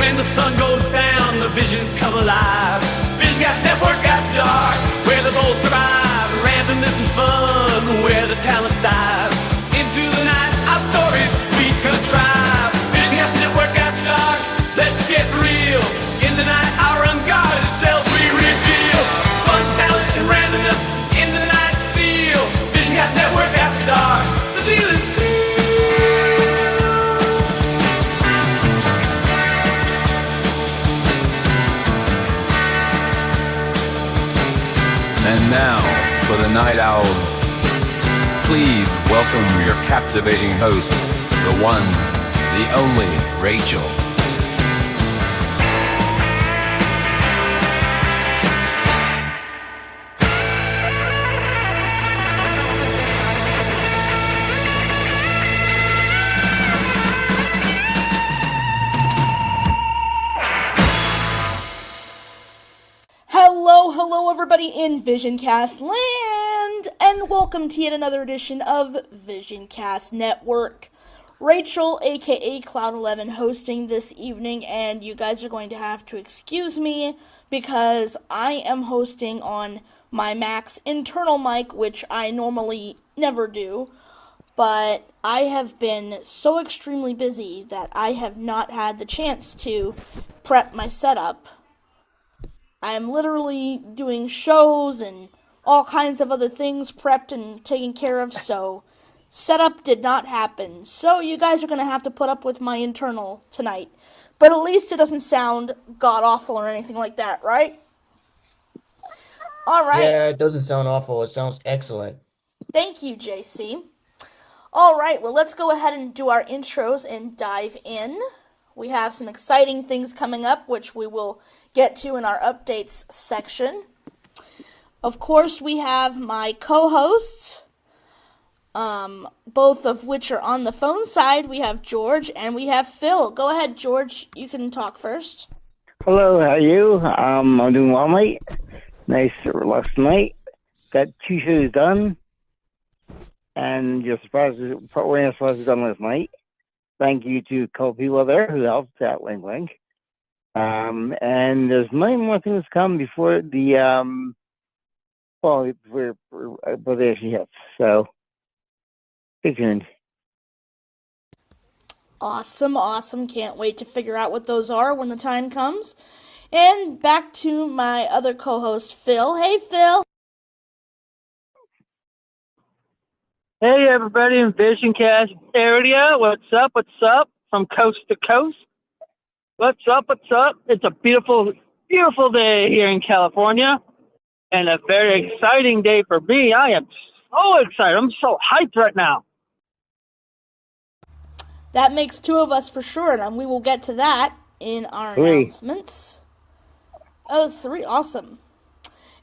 When the sun goes down, the visions come alive. VisionCast Network After Dark, where they both thrive. Randomness and fun, where the talents dive. Into the night, our stories we contrive. VisionCast Network After Dark, let's get real. In the night, our unguarded selves we reveal. Fun, talent, and randomness in the night seal. VisionCast Network After Dark, the deal is sealed. And now, for the Night Owls, please welcome your captivating host, the one, the only, Rachel. Hello everybody in VisionCast land, and welcome to yet another edition of VisionCast Network. Rachel, aka Cloud11, hosting this evening, and you guys are going to have to excuse me because I am hosting on my Mac's internal mic, which I normally never do, but I have been so extremely busy that I have not had the chance to prep my setup. I am literally doing shows and all kinds of other things prepped and taken care of, so setup did not happen. So you guys are going to have to put up with my internal tonight. But at least it doesn't sound god-awful or anything like that, right? All right. Yeah, it doesn't sound awful. It sounds excellent. Thank you, JC. All right, well, let's go ahead and do our intros and dive in. We have some exciting things coming up, which we will get to in our updates section. Of course, we have my co-hosts, both of which are on the phone side. We have George and we have Phil. Go ahead, George. You can talk first. Hello, how are you? I'm doing well, mate. Nice last night. Got 2 shows done. And you're surprised we're not supposed to done last night. Thank you to a couple people there who helped that link. And there's many more things to come before the before they actually hit. So stay tuned. Awesome. Can't wait to figure out what those are when the time comes. And back to my other co-host, Phil. Hey, Phil. Hey, everybody in VisionCast area. What's up? From coast to coast. What's up? It's a beautiful day here in California. And a very exciting day for me. I am so excited. I'm so hyped right now. That makes 2 of us for sure, and we will get to that in our 3 announcements. Oh, 3. Awesome.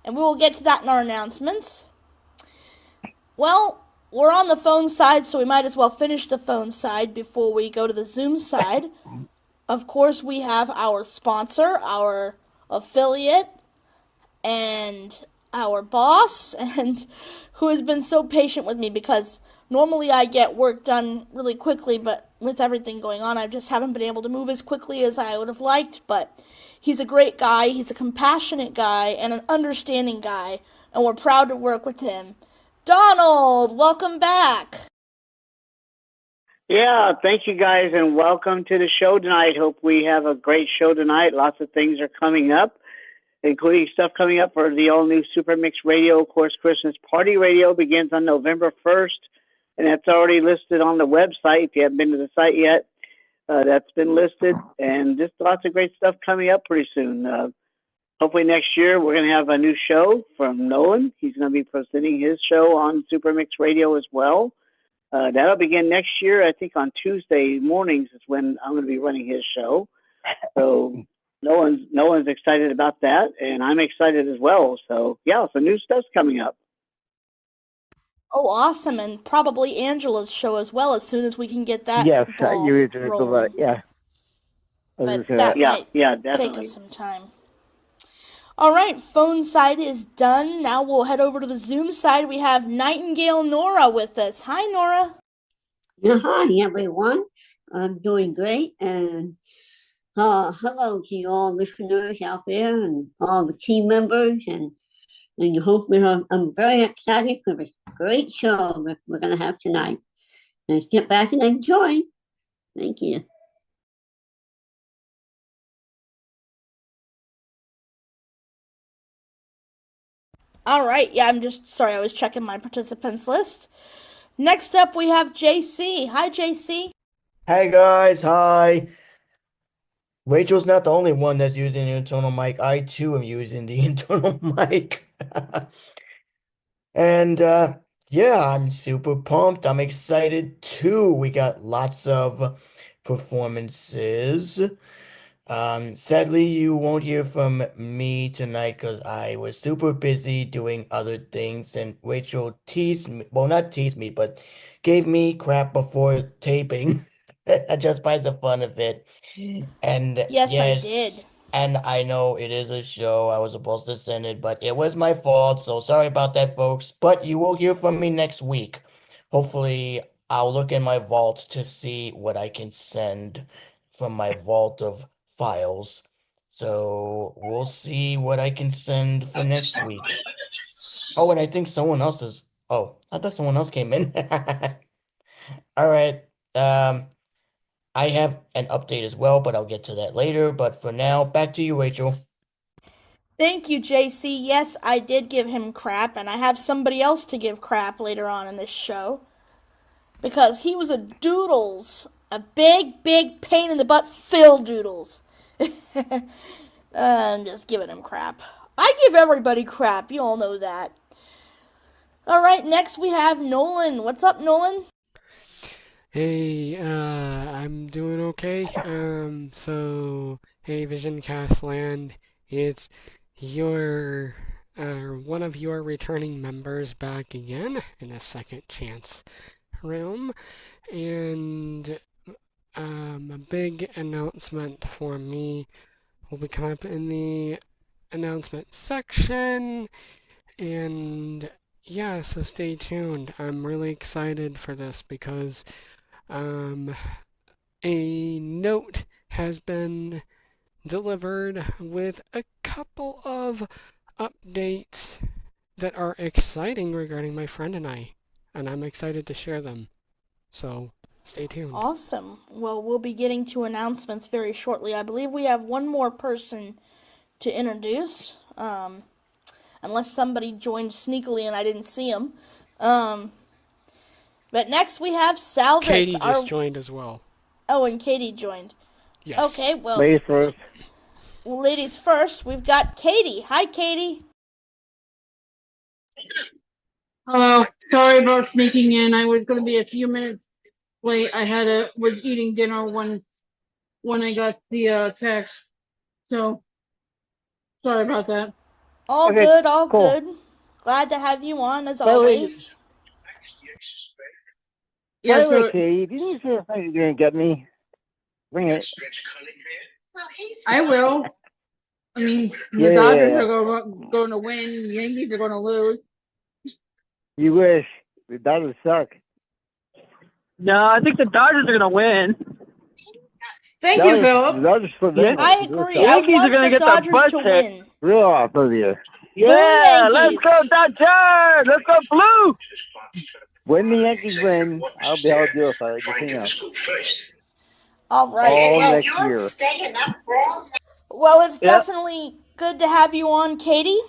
And we will get to that in our announcements. Well, we're on the phone side, so we might as well finish the phone side before we go to the Zoom side. Of course, we have our sponsor, our affiliate, and our boss, and who has been so patient with me because normally I get work done really quickly, but with everything going on, I just haven't been able to move as quickly as I would have liked. But he's a great guy, he's a compassionate guy, and an understanding guy, and we're proud to work with him. Donald, welcome back. Yeah, thank you guys, and welcome to the show tonight. Hope we have a great show tonight. Lots of things are coming up, including stuff coming up for the all-new Super Mix Radio. Of course, Christmas Party Radio begins on November 1st, and that's already listed on the website. If you haven't been to the site yet, that's been listed, and just lots of great stuff coming up pretty soon. Hopefully next year we're going to have a new show from Nolan. He's going to be presenting his show on Super Mix Radio as well. That'll begin next year. I think on Tuesday mornings is when I'm going to be running his show. So Nolan's excited about that, and I'm excited as well. So yeah, some new stuff's coming up. Oh, awesome, and probably Angela's show as well as soon as we can get that. Yes, ball you were talking rolling. about yeah. But that might definitely take us some time. All right, phone side is done. Now we'll head over to the Zoom side. We have Nightingale Nora with us. Hi, Nora. Hi, everyone. I'm doing great, and Hello to all listeners out there and all the team members, and hopefully I'm very excited for this great show that we're going to have tonight. Let's get back and enjoy. Thank you. All right, yeah, I'm just sorry, I was checking my participants list. Next up, we have JC. Hi, JC. Hey guys, hi. Rachel's not the only one that's using the internal mic. I too am using the internal mic. And yeah, I'm super pumped. I'm excited too. We got lots of performances. Sadly, you won't hear from me tonight because I was super busy doing other things, and Rachel teased me, well, not teased me, but gave me crap before taping, just by the fun of it. And Yes, I did. yes, and I know it is a show. I was supposed to send it, but it was my fault, so sorry about that, folks. But you will hear from me next week. Hopefully, I'll look in my vault to see what I can send from my vault of files. So we'll see what I can send for next week. Oh, and I think someone else is. Oh, I thought someone else came in. All right. I have an update as well, but I'll get to that later. But for now, back to you, Rachel. Thank you, JC. Yes, I did give him crap, and I have somebody else to give crap later on in this show. Because he was a doodles. A big, big pain in the butt, Phil Doodles. I'm just giving him crap. I give everybody crap, you all know that. Alright, next we have Nolan. What's up, Nolan? Hey, I'm doing okay. Hey, VisionCast land, it's your, one of your returning members back again in a second chance room, and, a big announcement for me will be coming up in the announcement section, and yeah, so stay tuned. I'm really excited for this because a note has been delivered with a couple of updates that are exciting regarding my friend and I'm excited to share them. So, stay tuned. Awesome. Well, we'll be getting to announcements very shortly. I believe we have one more person to introduce, unless somebody joined sneakily and I didn't see him. But next we have Salvis. Katie just joined as well. Oh, and Katie joined. Yes. Okay, well, Ladies first. ladies first, we've got Katie. Hi, Katie. Hello. Sorry about sneaking in. I was going to be a few minutes late. Was eating dinner when I got the text. So sorry about that. All Okay, good, all cool. good. Glad to have you on as By the way, always. By Yeah, the way, so Katie, if you didn't say you're gonna get me, bring it. I will. I mean, the Yeah. Dodgers are going to win. The Yankees are going to lose. You wish. The Dodgers suck. No, I think the Dodgers are going to win. Thank you, The Philip. Dodgers suck. Yeah. I agree. I Yankees are want gonna the get the Dodgers butt to kicked. win. Real off of you. Yeah, let's Yankees. go Dodgers! Let's go Blue! When the Yankees win, I'll be able to do it for you. Just, you know, All right. all Well, next year. well, it's Yep. definitely good to have you on, Katie.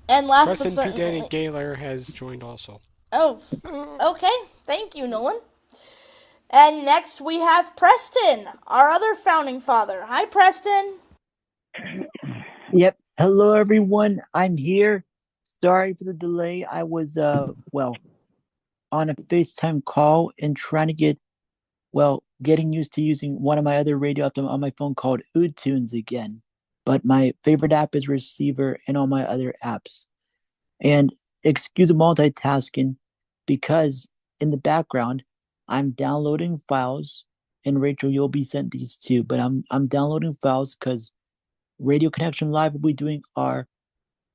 And last but Preston P. Danny certainly, Gaylor has joined also. oh, okay. Thank you, Nolan. And next we have Preston, our other founding father. Hi, Preston. Yep. Hello, everyone. I'm here. Sorry for the delay. I was, on a FaceTime call and trying to getting used to using one of my other radio apps on my phone called UTunes again. But my favorite app is Receiver and all my other apps. And excuse the multitasking because in the background, I'm downloading files. And Rachel, you'll be sent these too. But I'm downloading files because Radio Connection Live will be doing our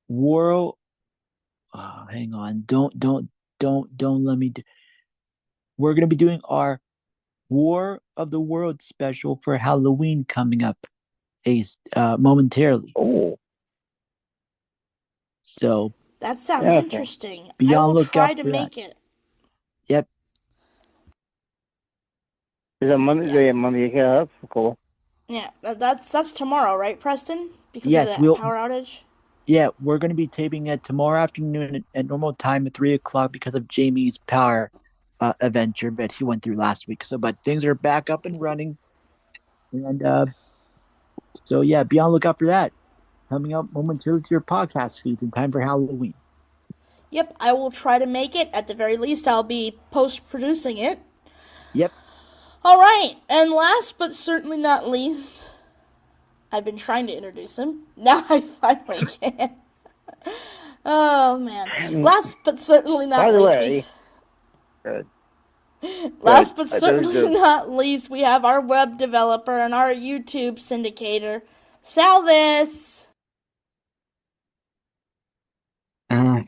world. Oh, hang on. Don't let me. We're gonna be doing our War of the Worlds special for Halloween coming up momentarily. Oh. So That sounds Yeah, interesting. be I on will lookout try to for that. make it. Yep. Is it Monday? Yeah. Monday? Yeah, that's cool. Yeah, that's tomorrow, right, Preston? Because Yes, of that power outage? Yeah, we're going to be taping it tomorrow afternoon at normal time at 3 o'clock because of Jamie's power adventure that he went through last week. So, but things are back up and running. And so, yeah, be on the lookout for that. Coming up momentarily to your podcast feeds in time for Halloween. Yep, I will try to make it. At the very least, I'll be post-producing it. Yep. All right, and last but certainly not least, I've been trying to introduce him. Now I finally can. Oh, man. Last but certainly not By the least, way, last but certainly not least, we have our web developer and our YouTube syndicator, Salvis.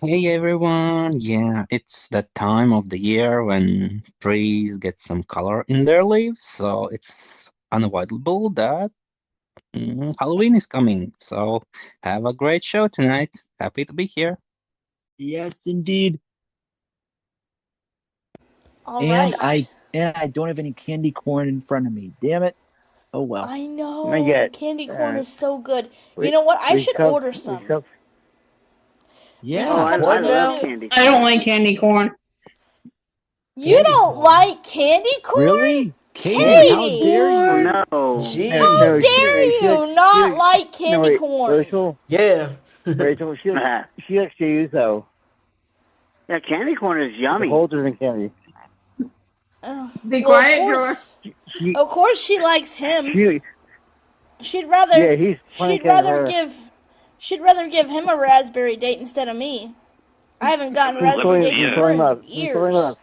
Hey everyone, yeah, it's that time of the year when trees get some color in their leaves, so it's unavoidable that Halloween is coming. So have a great show tonight. Happy to be here. Yes, indeed. All and right. I don't have any candy corn in front of me. Damn it. Oh well. I know. Not yet. Candy corn is so good. We- You know what? I we should cup- order we some. cup- Yeah. Some I comes in love too. candy. I don't like candy corn. You Candy don't corn. like candy corn? Really? Katie, Katie! how dare Oh, you? no. Jeez. How No, dare she- you not she- like candy no, wait, corn? Rachel, Yeah. Rachel, she likes to use though. Yeah, candy corn is The yummy. holders than candy. Be Well, quiet, of course she likes him. She, She'd rather yeah, he's playing her. she'd rather give him a raspdrary date instead of me. I haven't gotten raspberry dates from her in years.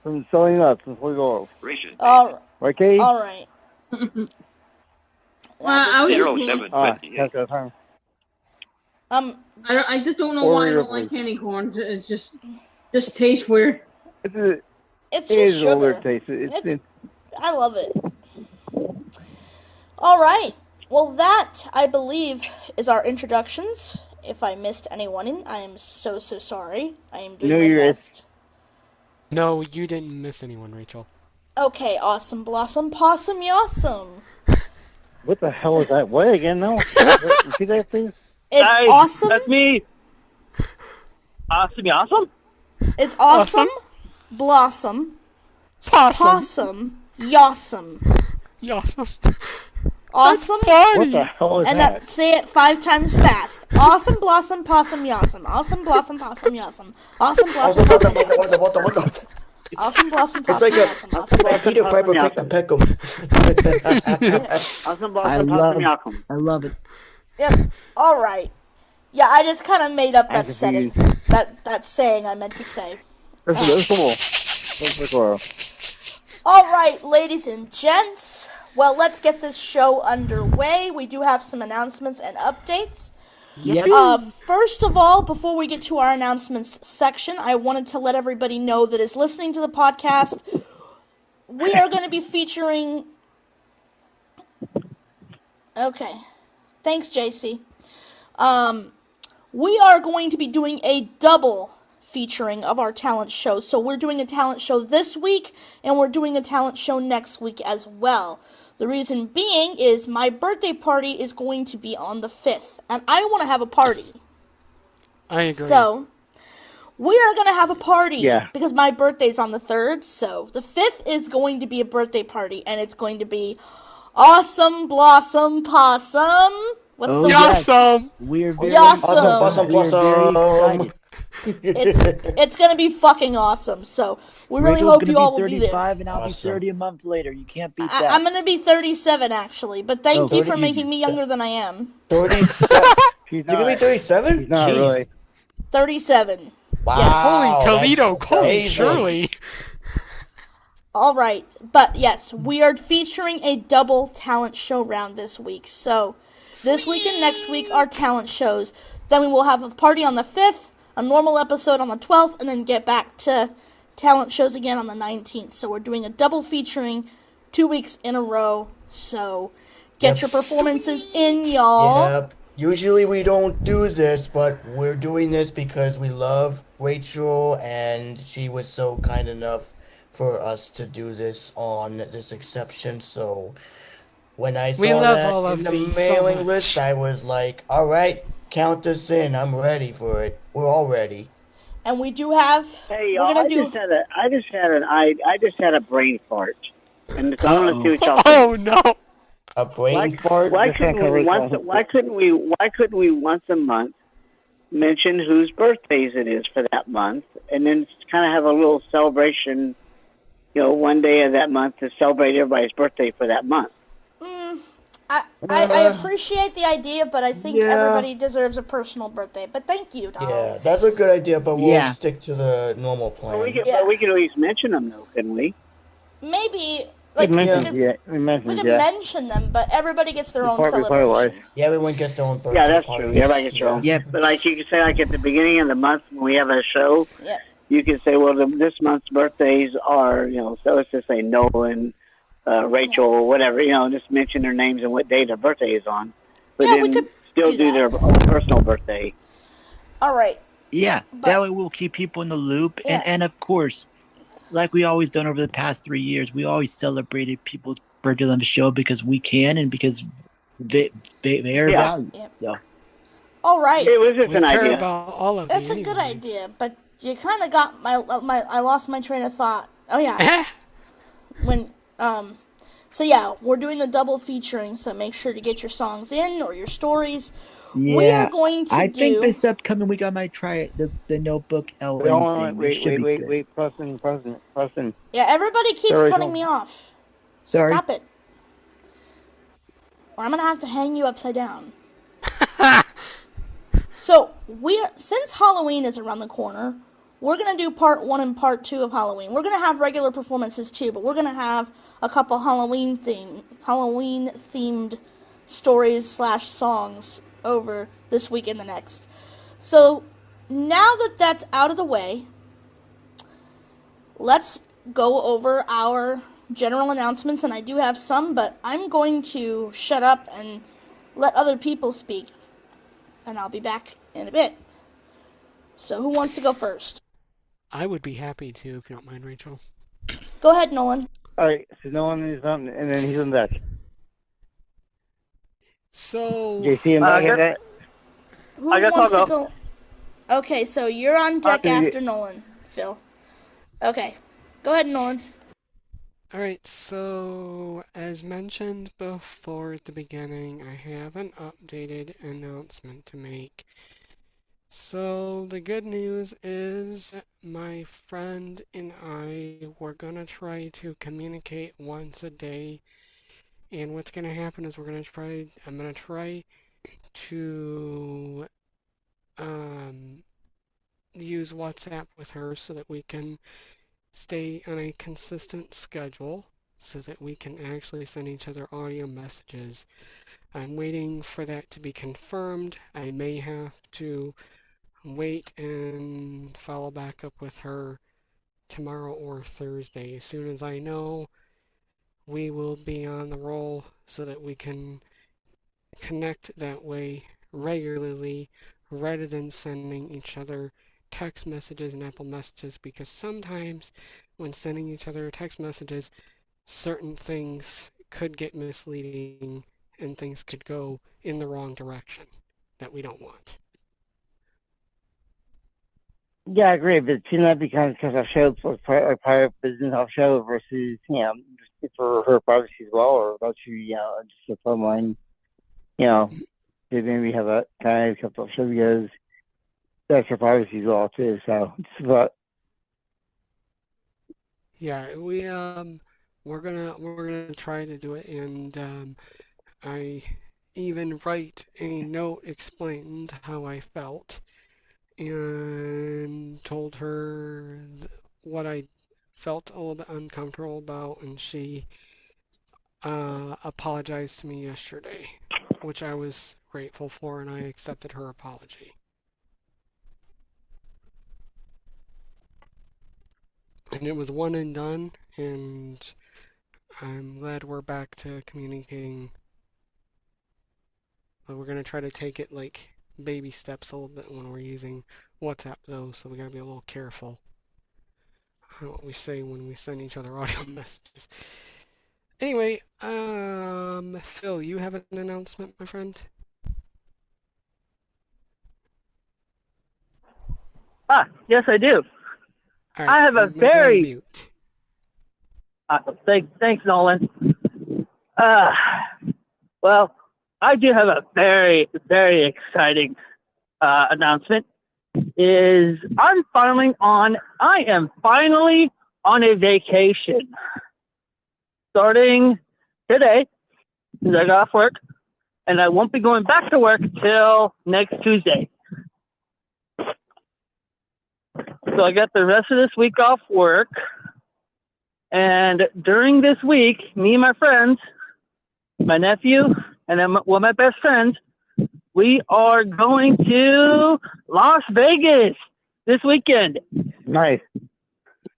From selling nuts before we go off. All Right, Katie? right. Well, I was just, That's the time. I just don't know why I don't like candy corn. It just tastes weird. It's It just is a sugar. weird taste. It's I love it. All right. Well, that, I believe, is our introductions. If I missed anyone in, I am so sorry. I am doing my best. No, you didn't miss anyone, Rachel. Okay, awesome blossom possum yawsome. what the hell is that? What again? No. Repeat that, please. It's awesome. That's me. Awesome. It's awesome blossom possum yawsome. Yawesome. Awesome. What the hell is And that? say it 5 times fast. Awesome blossom possum yawsome. Awesome blossom possum yawsome. Awesome blossom possum yawsome. What? Awesome blossom It's possum like yawsome. Awesome like Peter Piper picked a Peckham. Awesome I blossom, love, awesome yakum. I love it. Yep. All right. Yeah, I just kind of made up that setting. That saying I meant to say. That's cool. That's cool. All right, ladies and gents. Well, let's get this show underway. We do have some announcements and updates. Yep. First of all, before we get to our announcements section, I wanted to let everybody know that is listening to the podcast, we are going to be featuring... Okay. Thanks, JC. We are going to be doing a double featuring of our talent show. So we're doing a talent show this week, and we're doing a talent show next week as well. The reason being is my birthday party is going to be on the 5th, and I want to have a party. I agree. So, we are going to have a party Yeah. because my birthday's on the 3rd, so the 5th is going to be a birthday party, and it's going to be Awesome Blossom Possum. What's the Yawesome! We're very Yawesome. Awesome we're very blossom. excited. It's going to be fucking awesome, so we really Rachel's hope gonna you all be will be there. 35 and I'll Awesome. be 30 a month later. You can't beat that. I'm going to be 37, actually, but thank you for 30. making me younger than I am. 37. She's You're gonna be 37? She's not Jeez. really. 37. Wow. Holy Toledo, that's holy amazing. Shirley. All right, but yes, we are featuring a double talent show round this week. So this week and next week are talent shows. Then we will have a party on the 5th, a normal episode on the 12th, and then get back to talent shows again on the 19th. So we're doing a double featuring 2 weeks in a row. So get Yep. your performances in, y'all. Yep. Usually we don't do this, but we're doing this because we love Rachel and she was so kind enough for us to do this on this exception. So when I We saw love that all in of the these so mailing list, much. I was like, all right, count us in. I'm ready for it. We're all ready. And we do have. Hey, We're y'all! gonna do. I just had a brain fart, and so I want to see Uh-oh. what y'all think. Oh no! A brain fart? Why Just can't couldn't we once? cover- Why couldn't we once a month mention whose birthdays it is for that month, and then kind of have a little celebration? One day of that month to celebrate everybody's birthday for that month. I appreciate the idea, but I think Yeah. everybody deserves a personal birthday. But thank you, Donald. Yeah, that's a good idea, but we'll Yeah. stick to the normal But we plan. can, but we can at least mention them, though, couldn't we? Maybe We like mentioned, we yeah. We could mentioned, yeah. mention them, but everybody gets their own Before it was. celebration. Yeah, everyone gets their own birthday Yeah, that's parties. true. Everybody gets their own. Yeah. But like you can say, like at the beginning of the month when we have a show, Yeah. you can say, well, this month's birthdays are, so let's just say Nolan, Rachel, or whatever, just mention their names and what day their birthday is on. But Yeah, we then could still do do that. their own personal birthday. All right. Yeah. But- That way we'll keep people in the loop. Yeah. And of course, like we always done over the past 3 years, we always celebrated people's birthday on the show because we can and because they're Yeah. valued. Yeah. So All right. It was just We an care idea. about all of That's you a good anyway. idea, but you kind of got my I lost my train of thought. Oh yeah. When so yeah, we're doing the double featuring, so make sure to get your songs in or your stories. We yeah, are going to I do think this upcoming week I might try the Notebook Wait, LN thing. This should be good. wait. Preston. Yeah, everybody keeps Sorry, cutting Tom. me off. Sorry. Stop it. Or I'm gonna have to hang you upside down. So since Halloween is around the corner, we're gonna do part 1 and part 2 of Halloween. We're gonna have regular performances too, but we're gonna have a couple Halloween themed stories / songs over this week and the next. So now that that's out of the way, let's go over our general announcements, and I do have some, but I'm going to shut up and let other people speak, and I'll be back in a bit. So who wants to go first? I would be happy to if you don't mind, Rachel. Go ahead, Nolan. All right, so no one is on, and then he's on deck. So JC and back at that. Who I guess wants I'll to go? Okay, so you're on deck Okay. after Nolan, Phil. Okay, go ahead, Nolan. Alright, so as mentioned before at the beginning, I have an updated announcement to make. So the good news is my friend and I were gonna try to communicate once a day, and what's gonna happen is I'm gonna try to use WhatsApp with her so that we can stay on a consistent schedule so that we can actually send each other audio messages. I'm waiting for that to be confirmed. I may have to wait and follow back up with her tomorrow or Thursday. As soon as I know, we will be on the roll so that we can connect that way regularly rather than sending each other text messages and Apple messages, because sometimes when sending each other text messages, certain things could get misleading and things could go in the wrong direction that we don't want. Yeah, I agree. But shouldn't that be kind of because our show is a private business off show versus, just for her privacy as well, or about you, just a phone line, to maybe have a kind of couple of show because that's her privacy as well too. So it's about Yeah, we're gonna try to do it, and I even write a note explained how I felt and told her what I felt a little bit uncomfortable about, and she apologized to me yesterday, which I was grateful for, and I accepted her apology. And it was one and done, and I'm glad we're back to communicating. But we're gonna try to take it like baby steps a little bit when we're using WhatsApp though, so we gotta be a little careful what we say when we send each other audio messages. Anyway, Phil, you have an announcement, my friend? Yes, I do. All right, I have a I'm gonna go on very mute. thanks, Nolan. Well, I do have a very, very exciting announcement. I am finally on a vacation. Starting today, since I got off work, and I won't be going back to work till next Tuesday. So I got the rest of this week off work, and during this week, me and my friends, my nephew, and then one of my best friends, we are going to Las Vegas this weekend. Nice.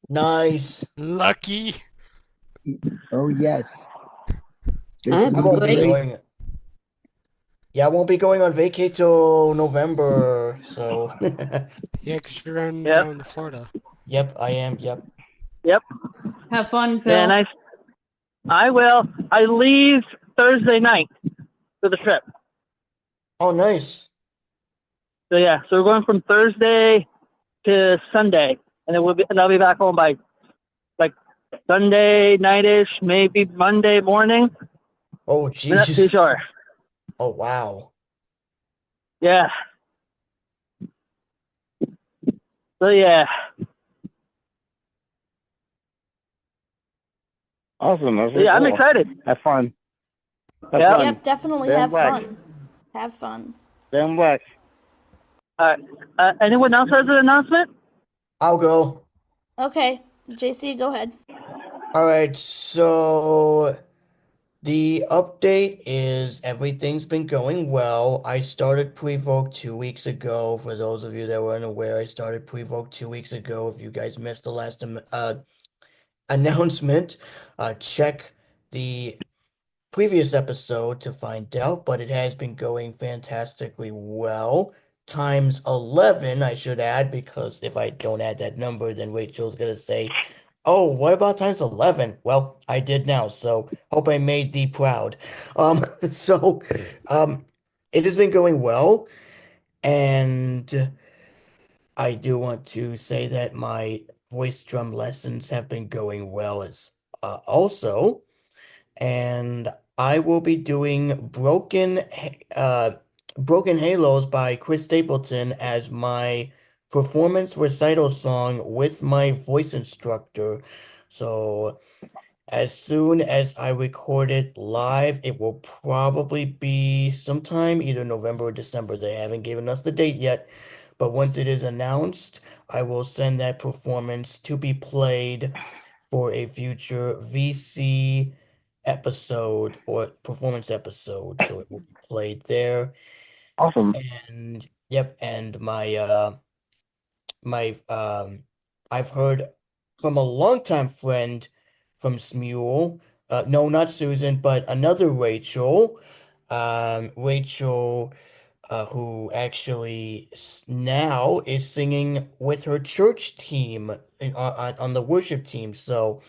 Nice. Lucky. Oh yes. That's I won't be great. going. Yeah, I won't be going on vacay till November. So, Yeah, 'cause you're going Yep. down to Florida. yep, I am. Yep. Yep. Have fun, Phil. And I will. I leave Thursday night for the trip. Oh, nice. So yeah, so we're going from Thursday to Sunday, and then I'll be back home by like Sunday nightish, maybe Monday morning. Oh, I'm not too jeez. sure. Oh, wow. Yeah. So yeah. Awesome. That's So, yeah, I'm cool. excited. Have fun. Have Yep. fun. Yep, definitely Damn have black. fun. Have fun. Damn black. Anyone else has an announcement? I'll go. Okay, JC, go ahead. All right, so the update is everything's been going well. I started Prevoke 2 weeks ago. For those of you that were unaware, I started Prevoke 2 weeks ago. If you guys missed the last announcement, check the previous episode to find out, but it has been going fantastically well. Times 11, I should add, because if I don't add that number, then Rachel's gonna say, oh, what about times 11? Well, I did now, so hope I made thee proud. So, it has been going well, and I do want to say that my voice drum lessons have been going well as also, and I will be doing Broken Halos by Chris Stapleton as my performance recital song with my voice instructor. So as soon as I record it live, it will probably be sometime either November or December. They haven't given us the date yet, but once it is announced, I will send that performance to be played for a future VC episode or performance episode. So it will be played there. Awesome. And yep, and my I've heard from a longtime friend from Smule. No, not Susan, but another Rachel. Rachel, who actually now is singing with her church team on the worship team. So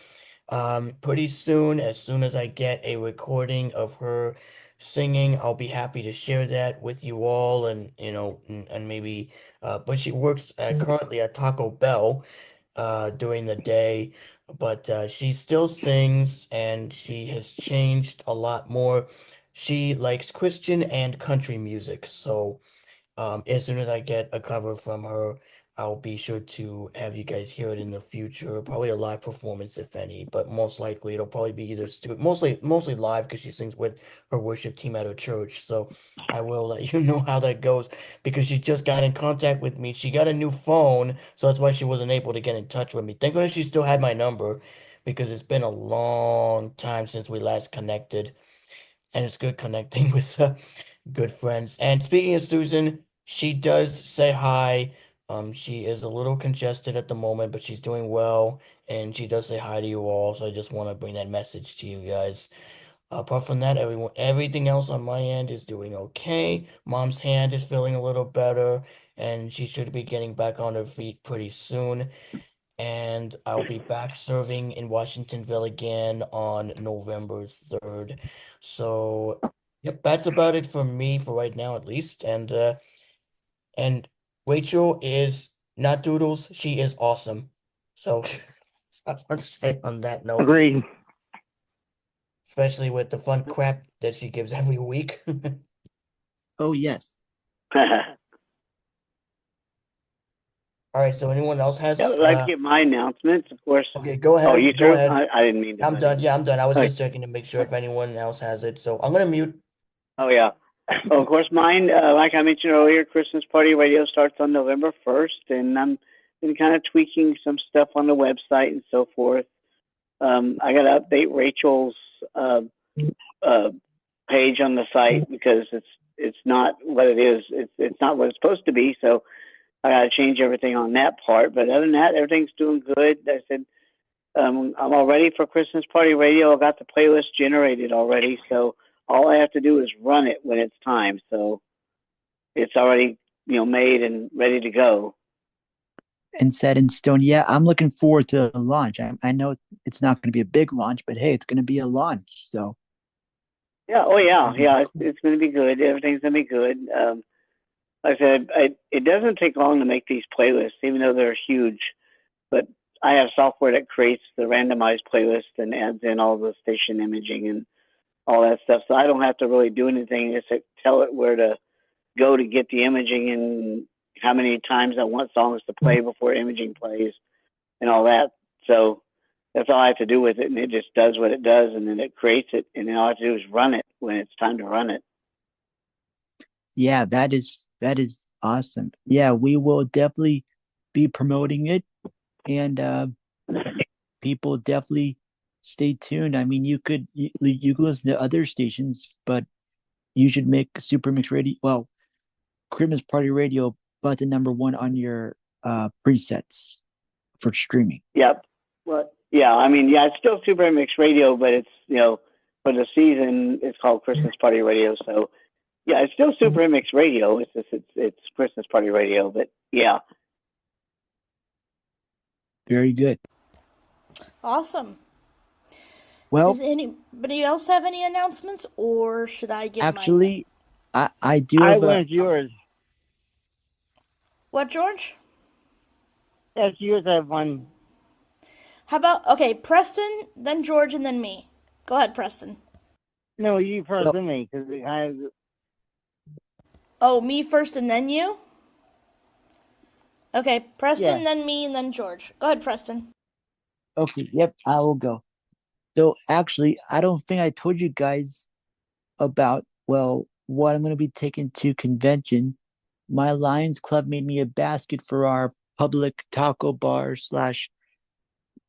pretty soon, as soon as I get a recording of her singing, I'll be happy to share that with you all, and and maybe, but she works currently at Taco Bell during the day, but she still sings, and she has changed a lot more. She likes Christian and country music, so as soon as I get a cover from her, I'll be sure to have you guys hear it in the future. Probably a live performance, if any, but most likely it'll probably be either mostly live because she sings with her worship team at her church. So I will let you know how that goes because she just got in contact with me. She got a new phone, so that's why she wasn't able to get in touch with me. Thank goodness she still had my number because it's been a long time since we last connected, and it's good connecting with good friends. And speaking of Susan, she does say hi. She is a little congested at the moment, but she's doing well. and she does say hi to you all, so I just want to bring that message to you guys. Apart from that, everything else on my end is doing okay. Mom's hand is feeling a little better, and she should be getting back on her feet pretty soon. And I'll be back serving in Washingtonville again on November 3rd. So, yep, that's about it for me for right now, at least. And Rachel is not Doodles, she is awesome. So, I want to say on that note. Agreed. Especially with the fun crap that she gives every week. Oh, yes. All right, so anyone else has? Yeah, I'd like to get my announcements, of course. Okay, go ahead. Oh, you Go through? ahead. I didn't mean to. I'm done. Yeah, I'm done. I was Okay. just checking to make sure if anyone else has it. So I'm gonna mute. Oh, yeah. Well, of course, mine, like I mentioned earlier, Christmas Party Radio starts on November 1st, and I'm been kind of tweaking some stuff on the website and so forth. I got to update Rachel's page on the site because it's not what it is. It's not what it's supposed to be. So I got to change everything on that part. But other than that, everything's doing good. I said I'm all ready for Christmas Party Radio. I got the playlist generated already, so all I have to do is run it when it's time. So it's already made and ready to go. And set in stone. Yeah, I'm looking forward to the launch. I know it's not going to be a big launch, but hey, it's going to be a launch. So yeah, it's going to be good. Everything's going to be good. Like I said, it doesn't take long to make these playlists, even though they're huge. But I have software that creates the randomized playlist and adds in all the station imaging and all that stuff. So I don't have to really do anything. Just tell it where to go to get the imaging and how many times I want songs to play before imaging plays and all that. So that's all I have to do with it, and it just does what it does, and then it creates it, and then all I have to do is run it when it's time to run it. yeah, that is awesome. Yeah, we will definitely be promoting it, and people definitely stay tuned. I mean, you could listen to other stations, but you should make Super Mix Radio, well, Christmas Party Radio, but the number one on your presets for streaming. Yep. Well, yeah, I mean, yeah, it's still Super Mix Radio, but it's for the season it's called Christmas Party Radio. So yeah, it's still Super Mix Radio. It's just it's Christmas Party Radio, but yeah. Very good. Awesome. Well, does anybody else have any announcements, or should I give actually, I do I have want yours. What, George? That's yours. I have one. How about, okay, Preston, then George, and then me. Go ahead, Preston. No, you first than me, because Oh, me first and then you? Okay, Preston, Yeah. then me, and then George. Go ahead, Preston. Okay, yep, I will go. So actually, I don't think I told you guys about, well, what I'm going to be taking to convention. My Lions Club made me a basket for our public taco bar /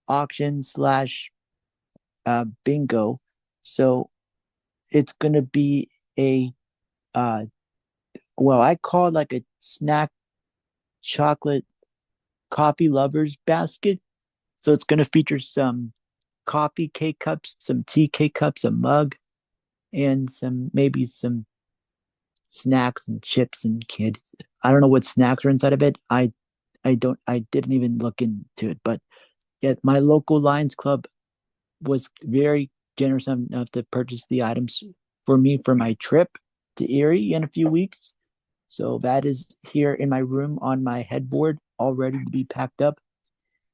auction / bingo. So it's going to be a, well, I call it like a snack chocolate coffee lovers basket. So it's going to feature some coffee K-cups, some tea K-cups, a mug, and maybe some snacks and chips and kids. I don't know what snacks are inside of it. I didn't even look into it, but yeah, my local Lions Club was very generous enough to purchase the items for me for my trip to Erie in a few weeks. So that is here in my room on my headboard, all ready to be packed up.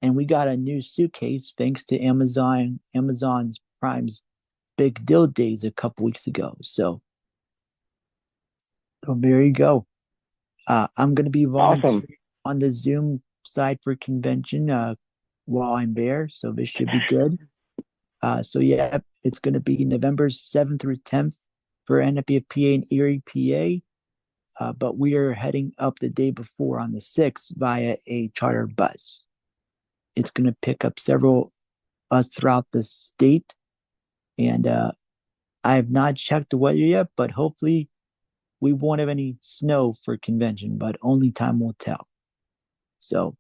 And we got a new suitcase thanks to Amazon's Prime's Big Deal Days a couple weeks ago. So there you go. I'm going to be volunteering on the Zoom side for convention while I'm there. So this should be good. So yeah, it's going to be November 7th through 10th for NFPA in Erie, PA. But we are heading up the day before on the 6th via a charter bus. It's going to pick up several us throughout the state. And I have not checked the weather yet, but hopefully we won't have any snow for convention, but only time will tell. So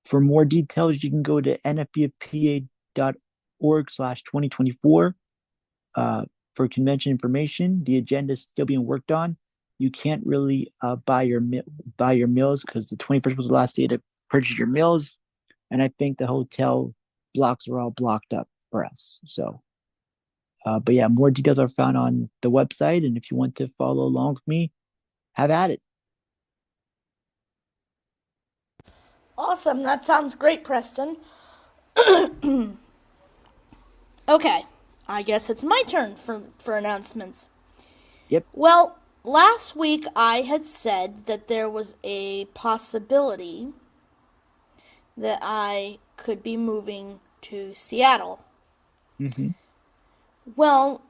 For more details, you can go to nfbpa.org/2024 for convention information. The agenda is still being worked on. You can't really buy your meals because the 21st was the last day to purchase your meals, and I think the hotel blocks are all blocked up for us. So, but yeah, more details are found on the website, and if you want to follow along with me, have at it. Awesome. That sounds great, Preston. Okay, I guess it's my turn for announcements. Yep. Well, last week I had said that there was a possibility that I could be moving to Seattle. Mm-hmm. Well,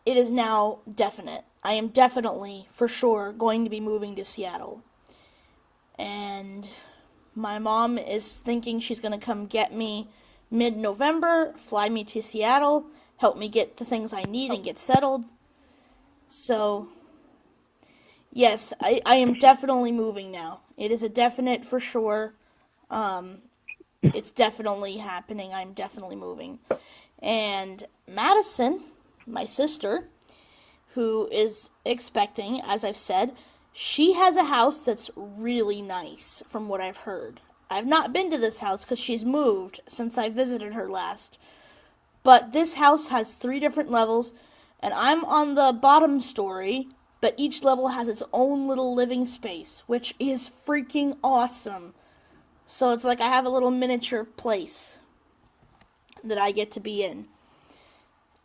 it is now definite. I am definitely, for sure, going to be moving to Seattle. And my mom is thinking she's going to come get me mid-November, fly me to Seattle, help me get the things I need and get settled. So, yes, I am definitely moving now. It is a definite for sure. It's definitely happening. I'm definitely moving. And Madison, my sister, who is expecting, as I've said, she has a house that's really nice, from what I've heard. I've not been to this house because she's moved since I visited her last. But this house has 3 different levels, and I'm on the bottom story, but each level has its own little living space, which is freaking awesome. So it's like I have a little miniature place that I get to be in.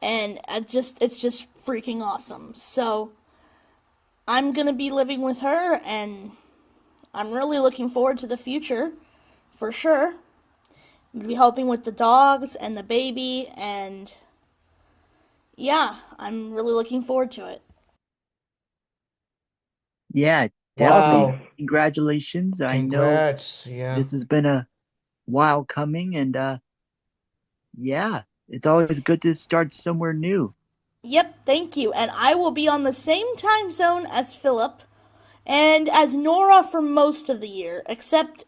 And it's just freaking awesome. So I'm going to be living with her, and I'm really looking forward to the future, for sure. I'm going to be helping with the dogs and the baby, and yeah, I'm really looking forward to it. Yeah, definitely. Wow. Congratulations. I know Congrats. Yeah. this has been a while coming, and yeah, it's always good to start somewhere new. Yep, thank you. And I will be on the same time zone as Philip and as Nora for most of the year, except,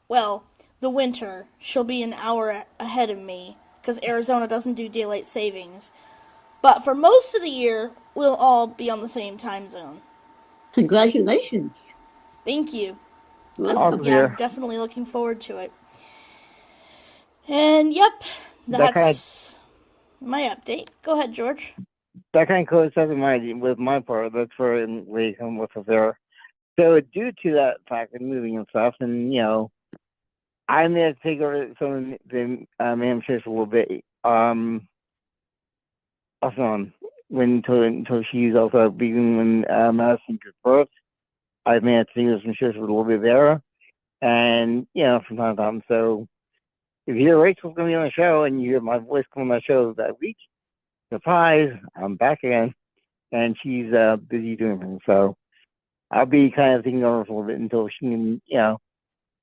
well, the winter. She'll be an hour ahead of me because Arizona doesn't do daylight savings. But for most of the year, we'll all be on the same time zone. Congratulations. Thank you. Awesome Yeah, I'm here. definitely looking forward to it. And yep, That kind of that's my update. Go ahead, George. coincides with my part. That's where we come with us there. So due to that fact of moving and stuff, and I'm gonna take over some of the managers a little bit. Also, until she's also being when Madison gives birth, I've managed to do some shifts a little bit there, and from time to time. So if you hear Rachel's gonna be on the show and you hear my voice come on the show that week, surprise, I'm back again, and she's busy doing things. So I'll be kind of thinking over for a little bit until she can,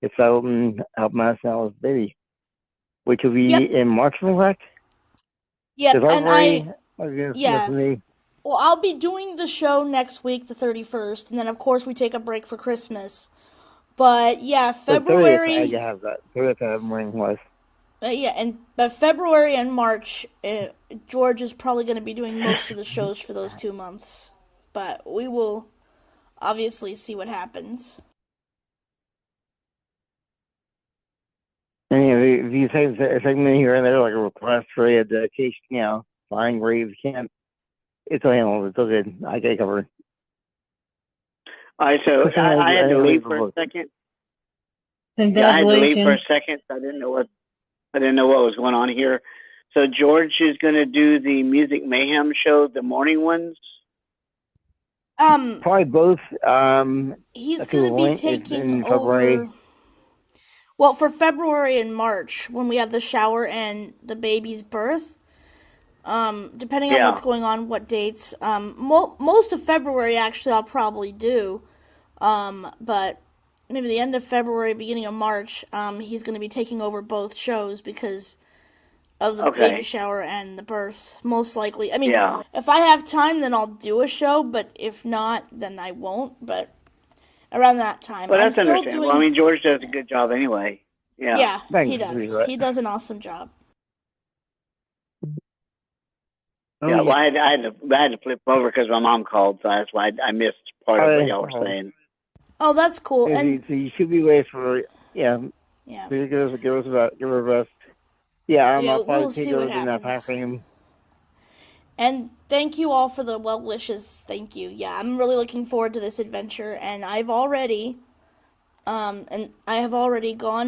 get settled and help Madison out with the baby, which will be in March, in fact. Yep, and yeah. Well, I'll be doing the show next week, the 31st, and then of course we take a break for Christmas. But yeah, February. I have that. 30th morning was. But February and March, George is probably going to be doing most of the shows for those 2 months. But we will obviously see what happens. And if you say a segment here and there, like a request for a dedication, fine, great. If you can't, it's all handled. It's all good. I get it covered. All right, so I had to leave for a second. Yeah, I had to leave for a second. I didn't know what was going on here. So George is going to do the Music Mayhem show, the morning ones. Probably both. He's going to be taking over. Well, for February and March, when we have the shower and the baby's birth, depending on what's going on, what dates. Most of February, actually, I'll probably do. But maybe the end of February, beginning of March, he's going to be taking over both shows because of the baby shower and the birth, most likely. I mean, if I have time, then I'll do a show, but if not, then I won't. But around that time, well, that's understandable. I mean, George does a good job anyway. Yeah, Thanks, he does. sweetheart. He does an awesome job. Oh, yeah, yeah. well, I had to flip over because my mom called, so that's why I missed part of what y'all were saying. Oh, that's cool. And So you should be waiting for yeah, Give her a rest. Yeah, I'll yeah, probably we'll take see those what in that happens. frame. And thank you all for the well wishes. Thank you. Yeah, I'm really looking forward to this adventure, and I have already gone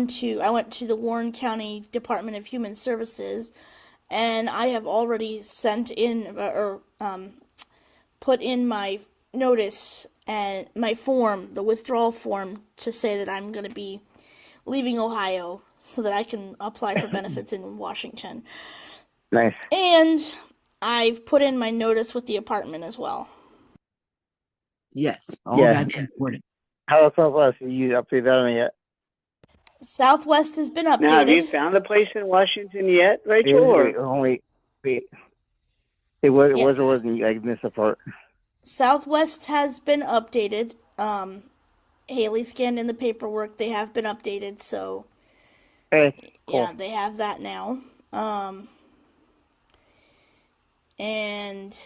to. I went to the Warren County Department of Human Services, and I have already sent in or put in my notice and my form, the withdrawal form, to say that I'm going to be leaving Ohio so that I can apply for benefits in Washington. Nice. And I've put in my notice with the apartment as well. Yes, all that's important. How about Southwest? Have you updated that on it yet? Southwest has been updated. Now, have you found a place in Washington yet, Rachel? Wait. It was or wasn't. I missed the part. Southwest has been updated. Haley scanned in the paperwork. They have been updated, so Hey, cool. yeah, they have that now. And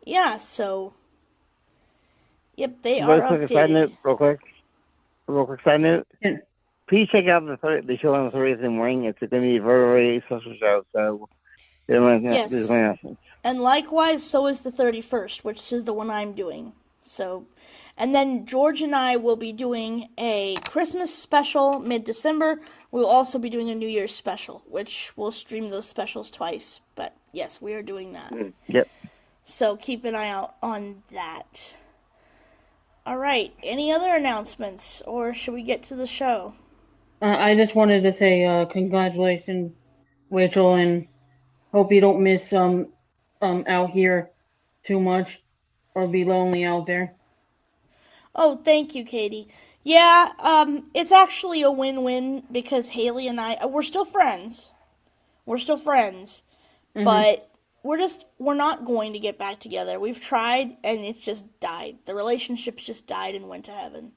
yeah, so yep, they are updated. Real quick side note. Please check out the show on the 30th in Wing. It's going to be a very special show. So yes, and likewise, so is the 31st, which is the one I'm doing. So, and then George and I will be doing a Christmas special mid-December. We will also be doing a New Year's special, which we'll stream those specials twice. But yes, we are doing that. Yep. So keep an eye out on that. All right. Any other announcements, or should we get to the show? I just wanted to say congratulations, Rachel, and hope you don't miss out here too much or be lonely out there. Oh, thank you, Katie. Yeah, it's actually a win-win because Haley and we're still friends. Mm-hmm. But we're not going to get back together. We've tried and it's just died. The relationship's just died and went to heaven.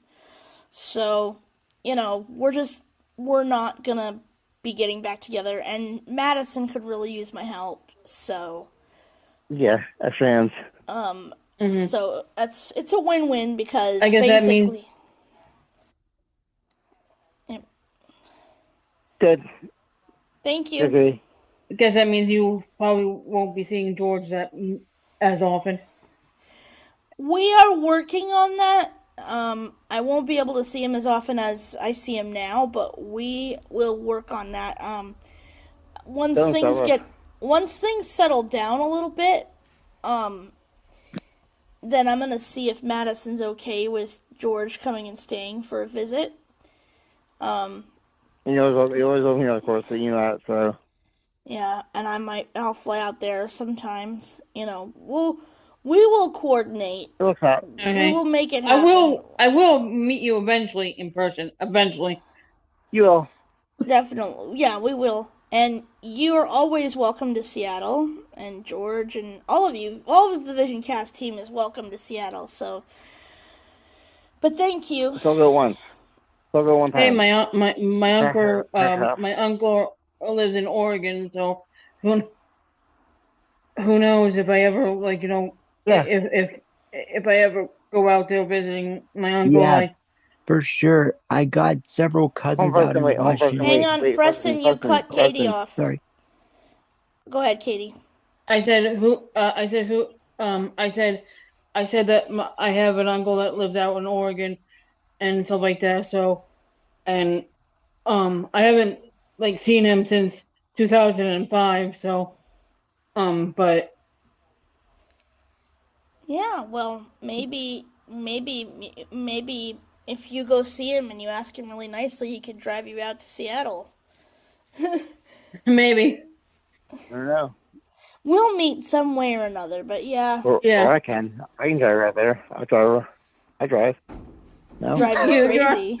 So, we're not gonna be getting back together, and Madison could really use my help, so. Yeah, as fans. So it's a win-win because I guess basically. that means... Yep. Good. Thank you. Okay. I guess that means you probably won't be seeing George as often. We are working on that. I won't be able to see him as often as I see him now, but we will work on that. Once things settle down a little bit, then I'm gonna see if Madison's okay with George coming and staying for a visit. He always loves me, of course, so you know that, so. Yeah, and I'll fly out there sometimes. We will coordinate. Okay. We will make it happen. I will meet you eventually in person. Eventually. You will. Definitely. Yeah, we will. And you are always welcome to Seattle. And George and all of the VisionCast team is welcome to Seattle. So, but thank you. Don't go once. Don't go one time. Hey, my uncle my uncle lives in Oregon, so who knows if I ever if I ever go out there visiting my uncle. Yeah, for sure. I got several cousins out in Washington. Hang on, Preston, you cut Katie off. Sorry. Go ahead, Katie. I said that I have an uncle that lives out in Oregon and stuff like that. So, and I haven't seen him since 2005. So, but yeah, well, maybe if you go see him and you ask him really nicely, he could drive you out to Seattle. Maybe. I don't know. We'll meet some way or another, but yeah. Or I can drive right there. I drive. No. Drive you crazy.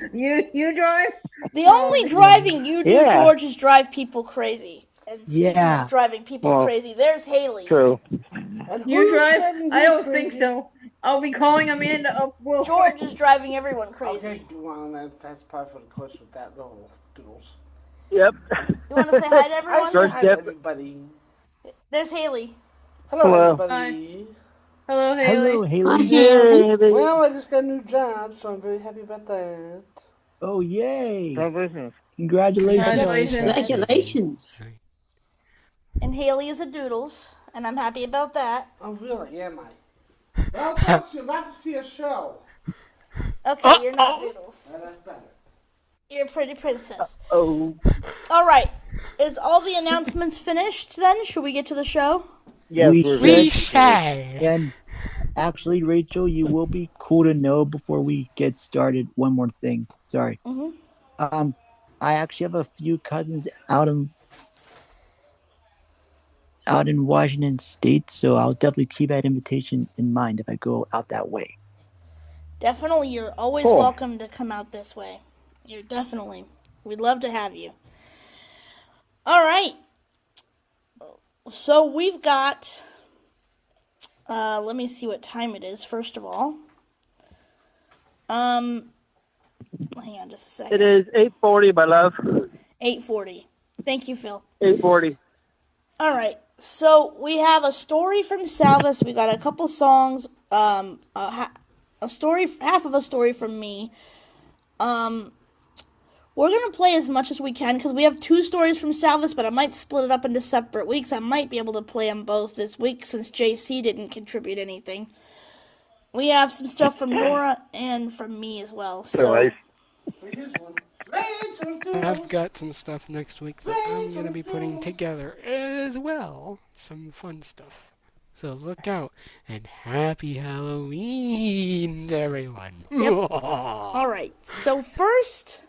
You drive? The only driving you do, George, is drive people crazy. And yeah. Of driving people crazy, there's Haley. True. You drive? I don't think so. I'll be calling Amanda up. George is driving everyone crazy. Okay, well, that's part for the course with that little doodles. Yep. You want to say hi to everyone? I say hi to everybody. There's Haley. Hello, Hello. everybody. Hello, Hello, Haley. Haley. Well, I just got a new job, so I'm very happy about that. Oh, yay. Congratulations. Congratulations. Congratulations. And Haley is a Doodles, and I'm happy about that. Oh, really? Am I? Well, folks, you're about to see a show. Okay, you're not Doodles. That's better. You're a pretty princess. Oh. All right. Is all the announcements finished then? Should we get to the show? Yes, we shall. And actually, Rachel, you will be cool to know before we get started. One more thing. Sorry. Mm-hmm. I actually have a few cousins out in Washington State, so I'll definitely keep that invitation in mind if I go out that way. Definitely, you're always welcome to come out this way. You're definitely. We'd love to have you. All right. So we've got. Let me see what time it is. First of all. Hang on just a second. It is 8:40, my love. 8:40. Thank you, Phil. 8:40. All right. So we have a story from Salvis. We got a couple songs. A story, half of a story from me. We're gonna play as much as we can because we have 2 stories from Salvis, but I might split it up into separate weeks. I might be able to play them both this week since JC didn't contribute anything. We have some stuff from Nora and from me as well. So. I've got some stuff next week that I'm going to be putting together as well. Some fun stuff. So look out, and happy Halloween to everyone. Yep. All right. So first,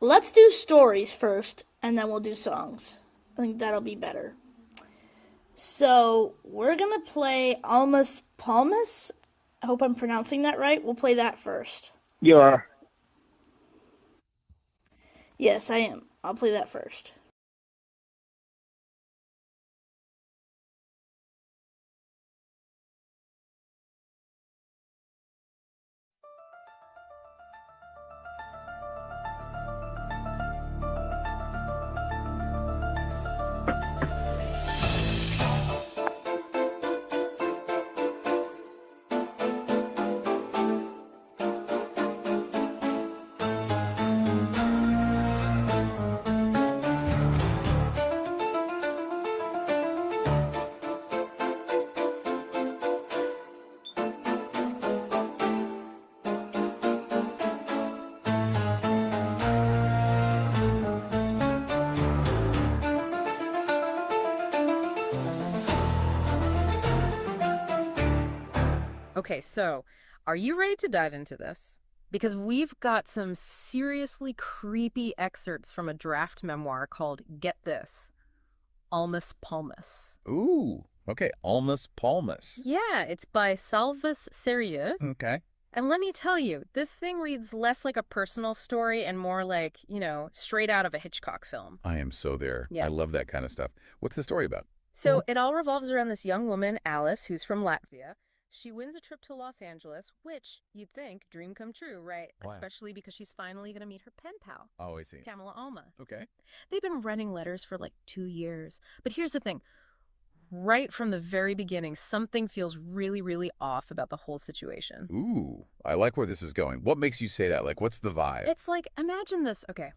let's do stories first, and then we'll do songs. I think that'll be better. So we're going to play Almas Palmus. I hope I'm pronouncing that right. We'll play that first. You are. Yes, I am. I'll play that first. Okay, so are you ready to dive into this? Because we've got some seriously creepy excerpts from a draft memoir called Get This, Almas Palmus. Ooh, okay, Almas Palmus. Yeah, it's by Salvis. Okay. And let me tell you, this thing reads less like a personal story and more like, straight out of a Hitchcock film. I am so there. Yeah. I love that kind of stuff. What's the story about? So it all revolves around this young woman, Alice, who's from Latvia. She wins a trip to Los Angeles, which you'd think, dream come true, right? Wow. Especially because she's finally going to meet her pen pal. Oh, I see. Pamela Alma. Okay. They've been writing letters for like 2 years. But here's the thing. Right from the very beginning, something feels really, really off about the whole situation. Ooh, I like where this is going. What makes you say that? Like, what's the vibe? It's like, imagine this. Okay.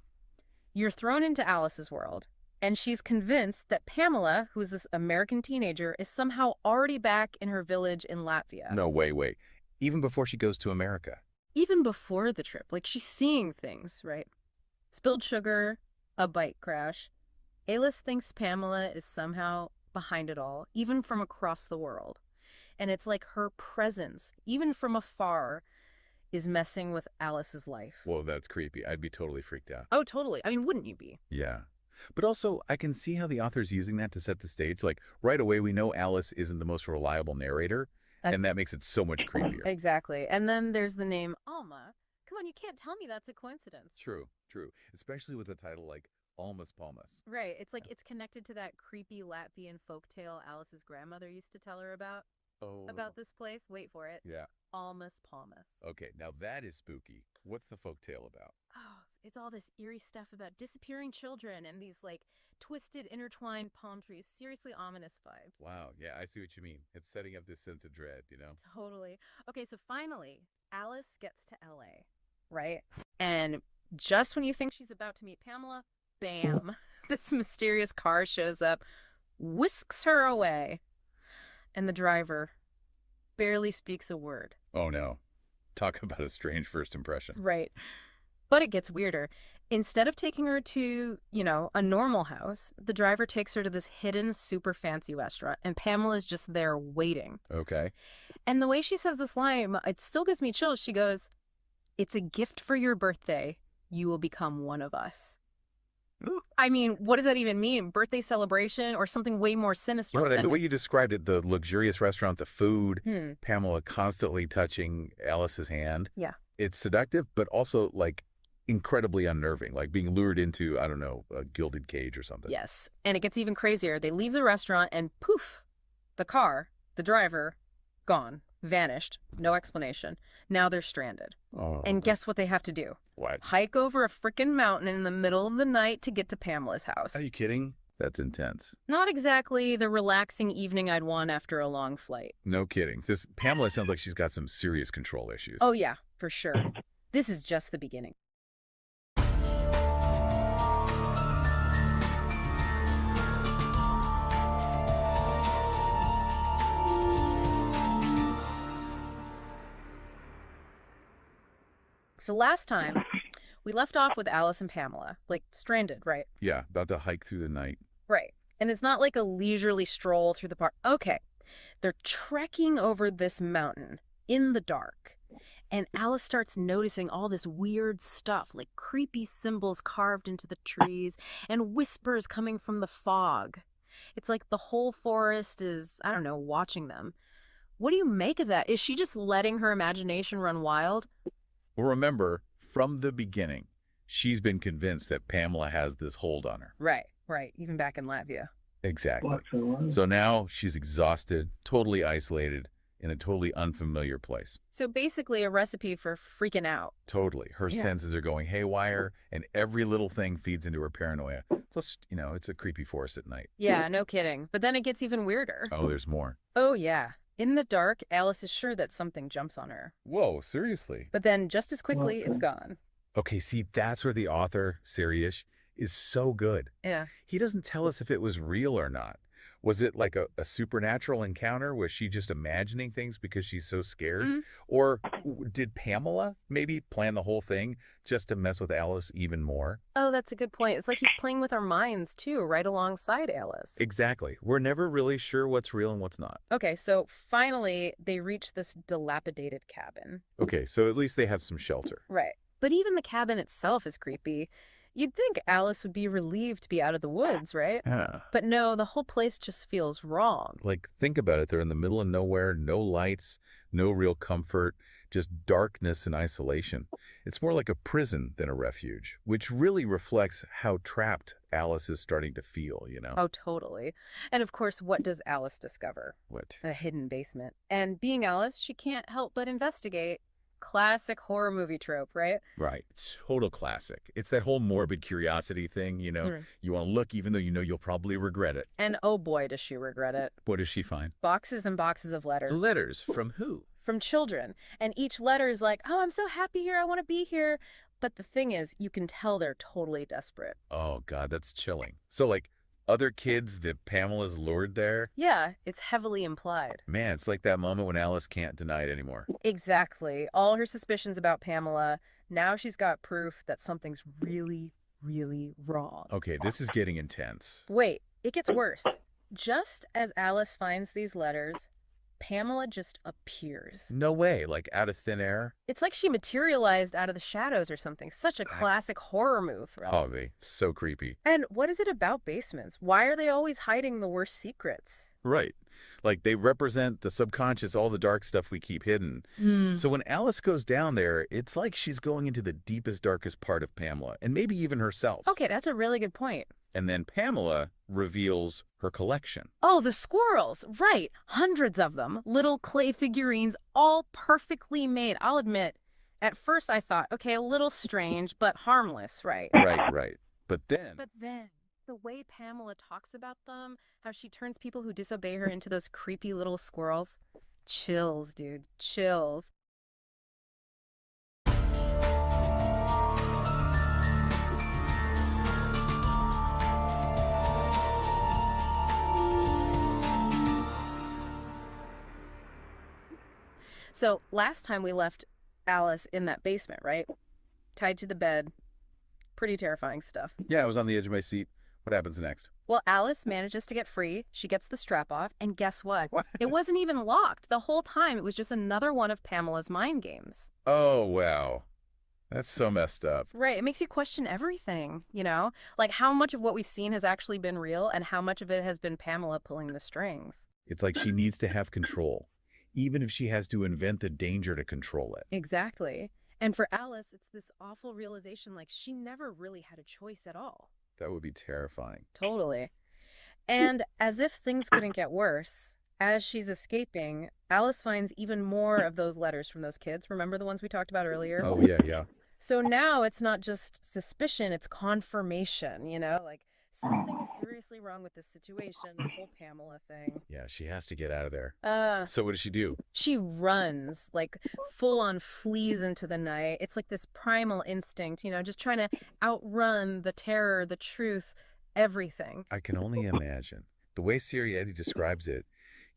You're thrown into Alice's world. And she's convinced that Pamela, who's this American teenager, is somehow already back in her village in Latvia. No, wait. Even before she goes to America. Even before the trip. Like, she's seeing things, right? Spilled sugar, a bike crash. Alice thinks Pamela is somehow behind it all, even from across the world. And it's like her presence, even from afar, is messing with Alice's life. Whoa, that's creepy. I'd be totally freaked out. Oh, totally. I mean, wouldn't you be? Yeah. But also, I can see how the author's using that to set the stage. Like, right away, we know Alice isn't the most reliable narrator, and that makes it so much creepier. Exactly. And then there's the name Alma. Come on, you can't tell me that's a coincidence. True. Especially with a title like Almas Palmus. Right. It's like it's connected to that creepy Latvian folktale Alice's grandmother used to tell her about. Oh. About this place. Wait for it. Yeah. Almas Palmus. Okay, now that is spooky. What's the folktale about? Oh, It's all this eerie stuff about disappearing children and these like twisted, intertwined palm trees. Seriously ominous vibes. Wow. Yeah, I see what you mean. It's setting up this sense of dread, you know? Totally. Okay, so finally, Alice gets to LA, right? And just when you think she's about to meet Pamela, bam, this mysterious car shows up, whisks her away, and the driver barely speaks a word. Oh, no. Talk about a strange first impression. Right. But it gets weirder. Instead of taking her to, a normal house, the driver takes her to this hidden, super fancy restaurant, and Pamela's just there waiting. Okay. And the way she says this line, it still gives me chills. She goes, "It's a gift for your birthday. You will become one of us." Ooh. I mean, what does that even mean? Birthday celebration or something way more sinister? No, the way you described it, the luxurious restaurant, the food, Pamela constantly touching Alice's hand. Yeah. It's seductive, but also like incredibly unnerving, like being lured into, I don't know, a gilded cage or something. Yes. And it gets even crazier. They leave the restaurant and poof, the car, the driver, gone, vanished, no explanation. Now they're stranded. Oh. And guess what they have to do? What? Hike over a freaking mountain in the middle of the night to get to Pamela's house. Are you kidding? That's intense. Not exactly the relaxing evening I'd want after a long flight. No kidding. This Pamela sounds like she's got some serious control issues. Oh yeah, for sure. This is just the beginning. So last time, we left off with Alice and Pamela, like stranded, right? Yeah, about to hike through the night. Right. And it's not like a leisurely stroll through the park. Okay. They're trekking over this mountain in the dark. And Alice starts noticing all this weird stuff, like creepy symbols carved into the trees and whispers coming from the fog. It's like the whole forest is, I don't know, watching them. What do you make of that? Is she just letting her imagination run wild? Well, remember, from the beginning, she's been convinced that Pamela has this hold on her. Right. Even back in Latvia. Exactly. So now she's exhausted, totally isolated, in a totally unfamiliar place. So basically a recipe for freaking out. Totally. Her senses are going haywire, and every little thing feeds into her paranoia. Plus, it's a creepy forest at night. Yeah, no kidding. But then it gets even weirder. Oh, there's more. Oh, yeah. In the dark, Alice is sure that something jumps on her. Whoa, seriously? But then just as quickly, it's gone. Okay, see, that's where the author, Sirius, is so good. Yeah. He doesn't tell us if it was real or not. Was it like a supernatural encounter? Was she just imagining things because she's so scared? Mm-hmm. Or did Pamela maybe plan the whole thing just to mess with Alice even more? Oh, that's a good point. It's like he's playing with our minds, too, right alongside Alice. Exactly. We're never really sure what's real and what's not. Okay, so finally, they reach this dilapidated cabin. Okay, so at least they have some shelter. Right. But even the cabin itself is creepy. You'd think Alice would be relieved to be out of the woods, right? Yeah. But no, the whole place just feels wrong. Like, think about it. They're in the middle of nowhere, no lights, no real comfort, just darkness and isolation. It's more like a prison than a refuge, which really reflects how trapped Alice is starting to feel, Oh, totally. And of course, what does Alice discover? What? A hidden basement. And being Alice, she can't help but investigate. Classic horror movie trope, right? Right. Total classic. It's that whole morbid curiosity thing, You want to look even though you know you'll probably regret it. And oh boy, does she regret it. What does she find? Boxes and boxes of letters. Letters from who? From children. And each letter is like, oh, I'm so happy here. I want to be here. But the thing is, you can tell they're totally desperate. Oh, God, that's chilling. So, like, other kids that Pamela's lured there? Yeah, it's heavily implied. Man, it's like that moment when Alice can't deny it anymore. Exactly. All her suspicions about Pamela, now she's got proof that something's really, really wrong. Okay, this is getting intense. Wait, it gets worse. Just as Alice finds these letters, Pamela just appears. No way, like out of thin air? It's like she materialized out of the shadows or something. Such a classic horror move. Right? Oh, so creepy. And what is it about basements? Why are they always hiding the worst secrets? Right. Like they represent the subconscious, all the dark stuff we keep hidden. So when Alice goes down there, it's like she's going into the deepest, darkest part of Pamela, and maybe even herself. Okay, that's a really good point. And then Pamela reveals her collection. Oh, the squirrels. Right. Hundreds of them. Little clay figurines, all perfectly made. I'll admit, At first I thought, okay, a little strange, but harmless, right? Right. But then, The way Pamela talks about them, how she turns people who disobey her into those creepy little squirrels. Chills, dude. Chills. So last time we left Alice in that basement, right? Tied to the bed. Pretty terrifying stuff. yeah, I was on the edge of my seat. What happens next? Well, Alice manages to get free. She gets the strap off, and guess what? What? It wasn't even locked. The whole time, it was just another one of Pamela's mind games. Oh, wow. That's so messed up. Right. It makes you question everything, you know? Like how much of what we've seen has actually been real and how much of it has been Pamela pulling the strings. It's like she needs to have control, even if she has to invent the danger to control it. Exactly. And for Alice, it's this awful realization like she never really had a choice at all. That would be terrifying. Totally. And as if things couldn't get worse, as she's escaping, Alice finds even more of those letters from those kids. Remember the ones we talked about earlier? Oh, yeah. So now it's not just suspicion, it's confirmation, you know? Like something is seriously wrong with this situation, this whole Pamela thing. Yeah, she has to get out of there. So what does she do? She runs, like full on flees into the night. It's like this primal instinct, you know, just trying to outrun the terror, the truth, everything. I can only imagine. The way Sirietti describes it,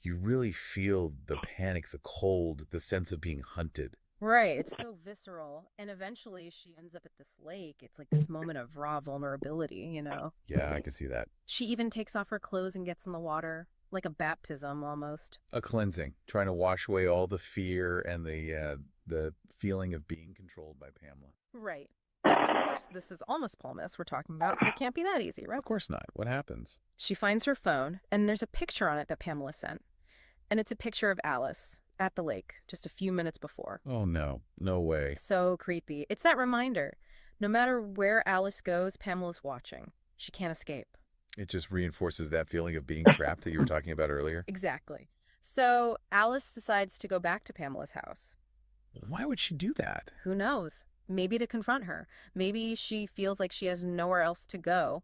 you really feel the panic, the cold, the sense of being hunted. Right, it's so visceral. And eventually she ends up at this lake. It's like this moment of raw vulnerability, you know? Yeah, I can see that. She even takes off her clothes and gets in the water, like a baptism almost. A cleansing, trying to wash away all the fear and the feeling of being controlled by Pamela. Right. And of course, this is Almas Palmus we're talking about, so it can't be that easy, right? Of course not. What happens? She finds her phone, and there's a picture on it that Pamela sent. And it's a picture of Alice at the lake just a few minutes before. Oh, no. No way. So creepy. It's that reminder. No matter where Alice goes, Pamela's watching. She can't escape. It just reinforces that feeling of being trapped that you were talking about earlier. Exactly. So Alice decides to go back to Pamela's house. Why would she do that? Who knows? Maybe to confront her. Maybe she feels like she has nowhere else to go.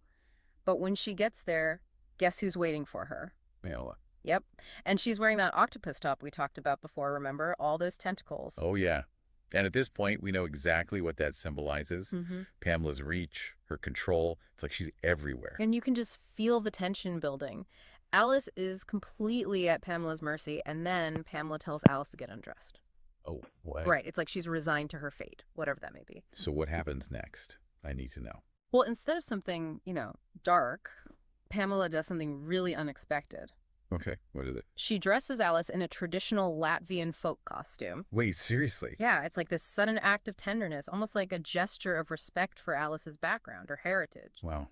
But when she gets there, guess who's waiting for her? Pamela. Yep. And she's wearing that octopus top we talked about before, remember? All those tentacles. Oh, yeah. And at this point, we know exactly what that symbolizes. Pamela's reach, her control. It's like she's everywhere. And you can just feel the tension building. Alice is completely at Pamela's mercy, and then Pamela tells Alice to get undressed. Oh, what? Right. It's like she's resigned to her fate, whatever that may be. So what happens next? I need to know. Well, instead of something, you know, dark, Pamela does something really unexpected. Okay, what is it? She dresses Alice in a traditional Latvian folk costume. Wait, seriously? Yeah, it's like this sudden act of tenderness, almost like a gesture of respect for Alice's background or heritage. Wow.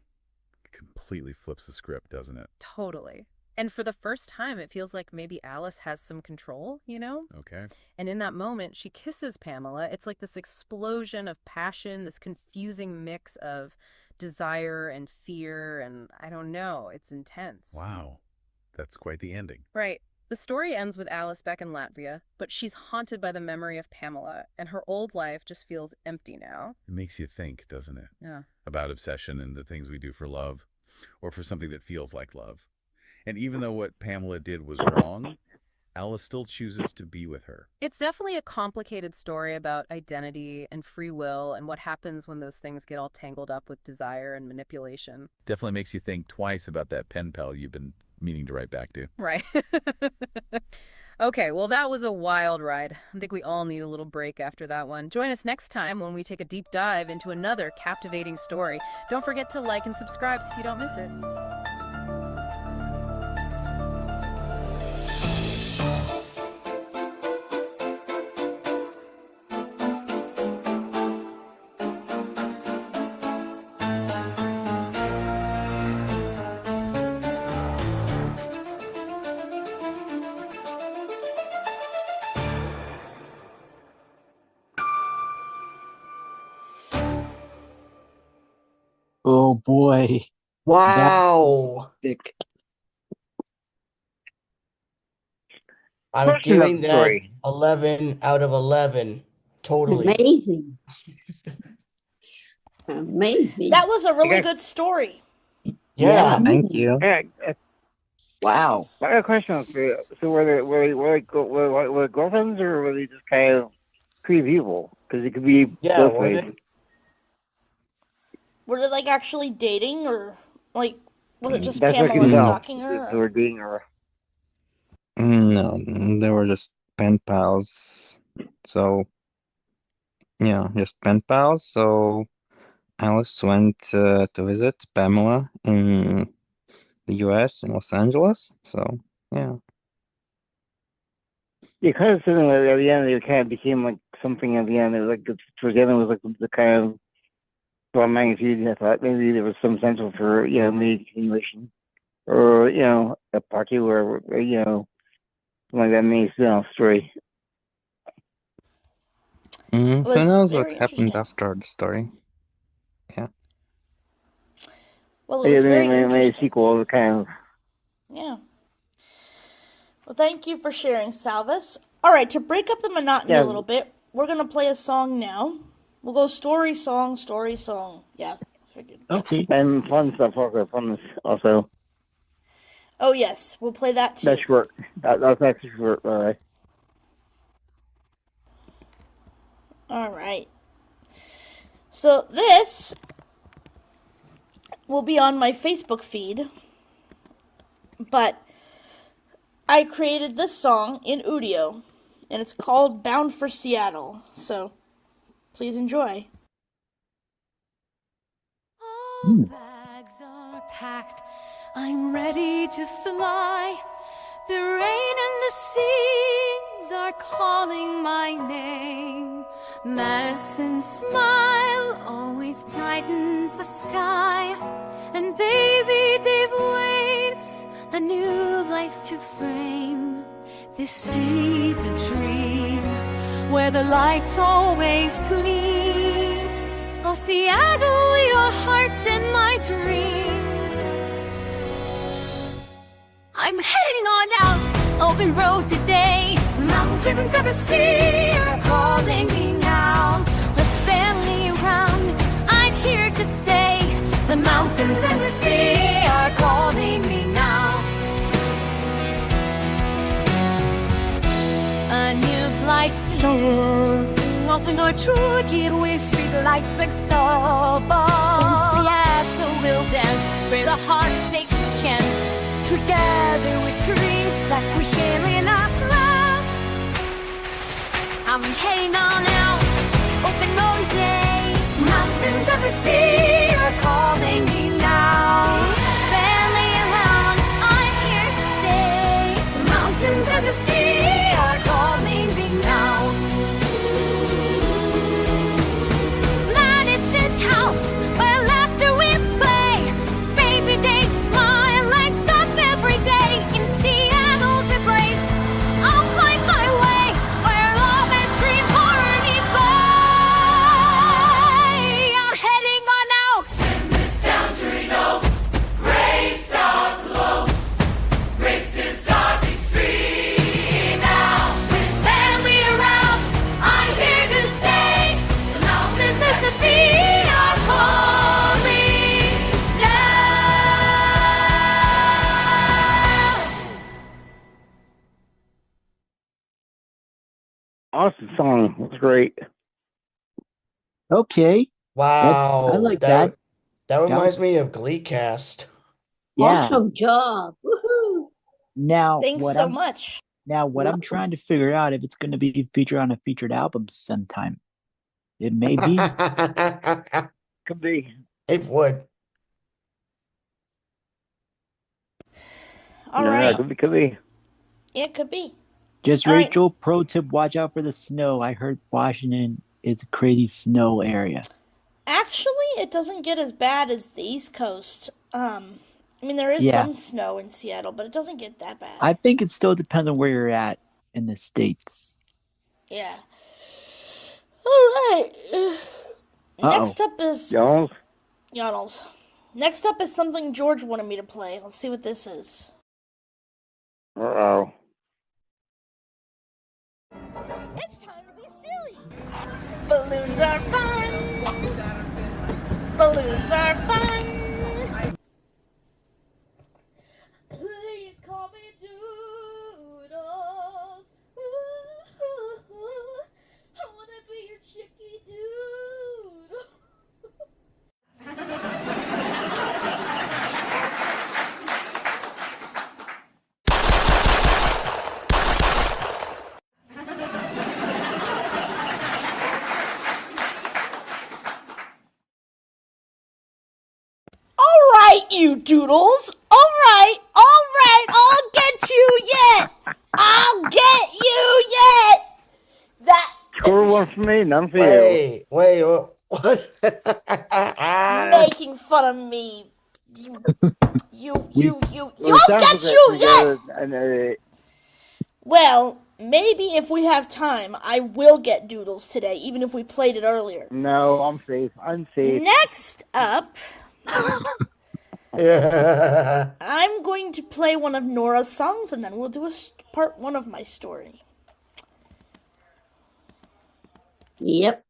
It completely flips the script, doesn't it? Totally. And for the first time, it feels like maybe Alice has some control, you know? Okay. And in that moment, she kisses Pamela. It's like this explosion of passion, this confusing mix of desire and fear, and I don't know, it's intense. Wow. That's quite the ending. Right. The story ends with Alice back in Latvia, but she's haunted by the memory of Pamela, and her old life just feels empty now. It makes you think, doesn't it? Yeah. About obsession and the things we do for love, or for something that feels like love. And even though what Pamela did was wrong, Alice still chooses to be with her. It's definitely a complicated story about identity and free will and what happens when those things get all tangled up with desire and manipulation. Definitely makes you think twice about that pen pal you've been meaning to write back to. Right. Okay, well, that was a wild ride. I think we all need a little break after that one. Join us next time when we take a deep dive into another captivating story. Don't forget to like and subscribe so you don't miss it. Oh boy. Wow. Thick. I'm giving that 11 out of 11. Totally. Amazing. Amazing. That was a really good story. Yeah. Thank you. Yeah. Wow. I got a question for you. So were girlfriends or were they just kind of creepy people? Because it could be both were ways. they? Were they like actually dating, or like was it just That's what I Pamela can tell. stalking her? If they were dating or. No, they were just pen pals. So, yeah, just pen pals. So, Alice went to visit Pamela in the US, in Los Angeles. So, yeah. Yeah, kind of something like at the end, it kind of became like something at the end. It was like towards the end, it was like the kind of from magnitude. I thought maybe there was some potential for maybe continuation or a party where something like that made story. It Who was knows what very happened interesting. after the story? Yeah. Well, it was They very made a interesting. sequel, kind of. Yeah. Well, thank you for sharing, Salvis. All right, to break up the monotony a Yeah. little bit, we're gonna play a song now. We'll go story song, story song. Yeah. Figured. Okay. And fun stuff also. Oh yes, we'll play that too. That's short. That's actually short. All right. All right. So this will be on my Facebook feed, but I created this song in Udio, and it's called Bound for Seattle. So please enjoy. Hmm. Bags are packed, I'm ready to fly. The rain and the seas are calling my name. Madison's smile always brightens the sky. And baby, Dave waits a new life to frame. This city's a dream where the lights always gleam. Oh, Seattle, your heart's in my dream. I'm heading on out, open road today. Mountains of the sea are calling me now. With family around, I'm here to say the mountains and the sea are calling me now. A new life begins. Nothing but true kid with street lights fix so far. In Seattle we'll dance where the heart takes a chance. Together with dreams that we share in our clouds. I'm heading on out, open road day. Mountains of the sea are calling me now. Family around, I'm here to stay. Mountains of the sea are calling me now. Madison's house, where laughter winds play. Baby, they smile, lights up every day. In Seattle's embrace, I'll find my way where love and dreams harmony play. I'm heading on out. Send this sound to notes. Grace of flows. Grace is our big street now. With family around, I'm here to stay. The mountains and the sea are calling now. Awesome song. That's great. Okay. Wow. I like that. That reminds me of Gleecast. Yeah. Awesome job. Woohoo. Now Thanks what so I'm much. now what I'm trying to figure out if it's going to be featured on a featured album sometime. It may be. Could be. It would. All Yeah, right. could be. It could be. Just All right. Rachel, pro tip, watch out for the snow. I heard Washington is a crazy snow area. Actually, it doesn't get as bad as the East Coast. I mean, there is Yeah. some snow in Seattle, but it doesn't get that bad. I think it still depends on where you're at in the States. Yeah. All right. Uh-oh. Next up is Y'all. Yonels. Next up is something George wanted me to play. Let's see what this is. Uh-oh. It's time to be silly. Balloons are fun. Balloons are fun. Please call me Doodles. Ooh, I wanna be your chicky doodle. Alright, you doodles. Alright, I'll get you yet. I'll get you yet. That Score one for me, none for you. Wait, what? making fun of me. You'll get you yet. Well, maybe if we have time, I will get doodles today, even if we played it earlier. No, I'm safe. I'm safe. Next up, I'm going to play one of Nora's songs, and then we'll do part one of my story. Yep.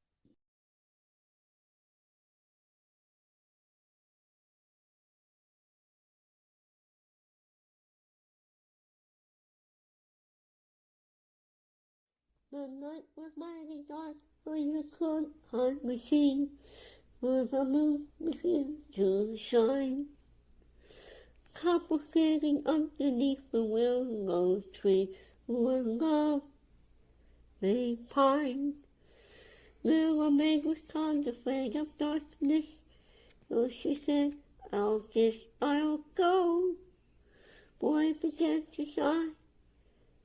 The night was mighty dark, for you couldn't hide me seen, with a moon begin to shine. Couple sitting underneath the willow tree, where love may pine. Little maid was trying to fade of darkness, so she said, I'll go. Boy began to shine,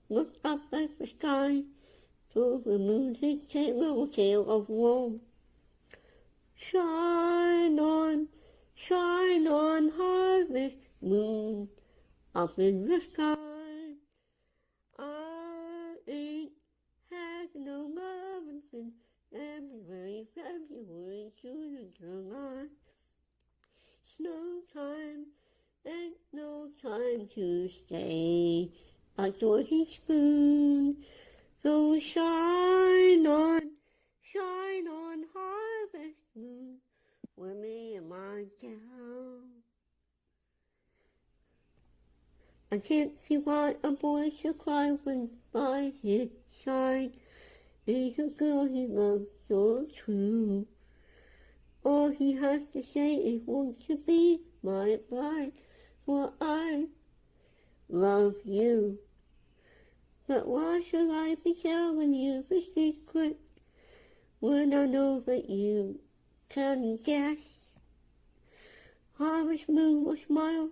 looked up at the sky, through the moon's little tail of woe. Shine on, harvest moon, up in the sky. I ain't had no lovin' since February, June, and July. Snow time, ain't no time to stay outdoors and spoon. So shine on, harvest moon, with me and my gal. I can't see why a boy should cry when by his side is a girl he loves so true. All he has to say is, won't you be my bride, for I love you. But why should I be telling you the secret when I know that you can guess? Harvest moon will smile,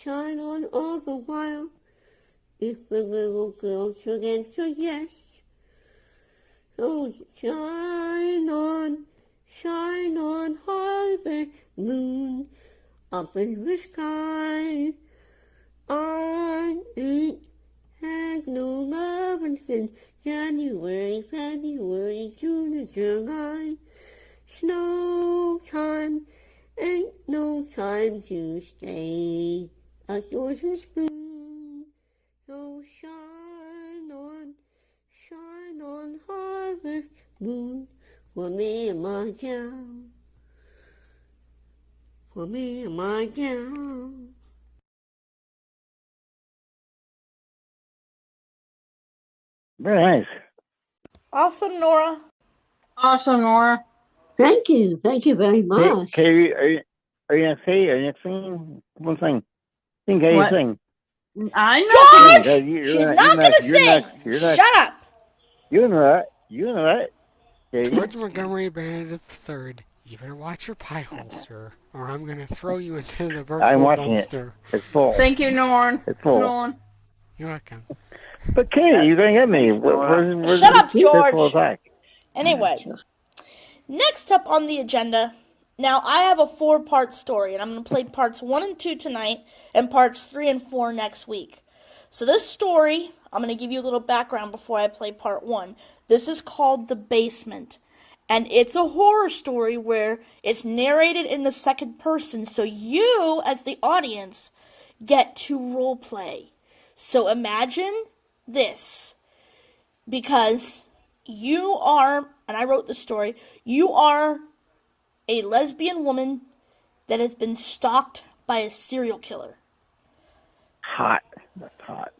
shine on all the while, if the little girl should answer yes. So shine on, harvest moon, up in the sky. I ain't had no lovin' since January, February, June, and July. Snow time, ain't no time to stay outdoors and spoon. So shine on, harvest moon, for me and my gal, for me and my gal. Very nice. Awesome, Nora. Awesome, Nora. Thank you very much. Katie, are you gonna sing? One thing. Sing, Katie, What? sing. I know. George! She's not gonna sing! Shut up! You know that. Katie. George Montgomery Banner the Third. You better watch your pie holster, or I'm gonna throw you into the virtual I'm watching dumpster. it. It's full. Thank you, Norn. It's full. Norn. You're welcome. But Katie, you're gonna get me. Where's Shut up, the George. physical attack? Anyway, next up on the agenda, now I have a 4-part story, and I'm going to play parts 1 and 2 tonight, and parts 3 and 4 next week. So this story, I'm going to give you a little background before I play part 1. This is called The Basement, and it's a horror story where it's narrated in the second person, so you, as the audience, get to role play. So imagine this, because you are and I wrote the story. You are a lesbian woman that has been stalked by a serial killer. Hot. That's hot.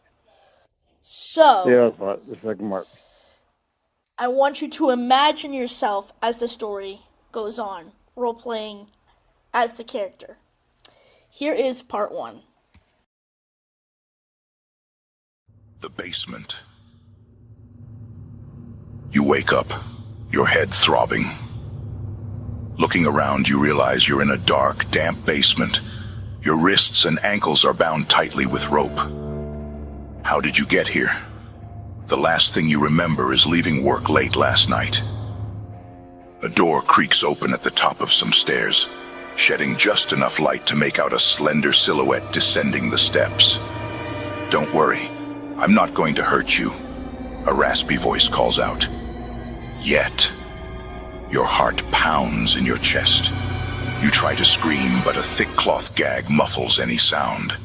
So, Yeah, that's hot. The second mark. I want you to imagine yourself as the story goes on, role-playing as the character. Here is part 1. The basement. You wake up, your head throbbing. Looking around, you realize you're in a dark, damp basement. Your wrists and ankles are bound tightly with rope. How did you get here? The last thing you remember is leaving work late last night. A door creaks open at the top of some stairs, shedding just enough light to make out a slender silhouette descending the steps. Don't worry, I'm not going to hurt you, a raspy voice calls out. Yet. Your heart pounds in your chest. You try to scream, but a thick cloth gag muffles any sound.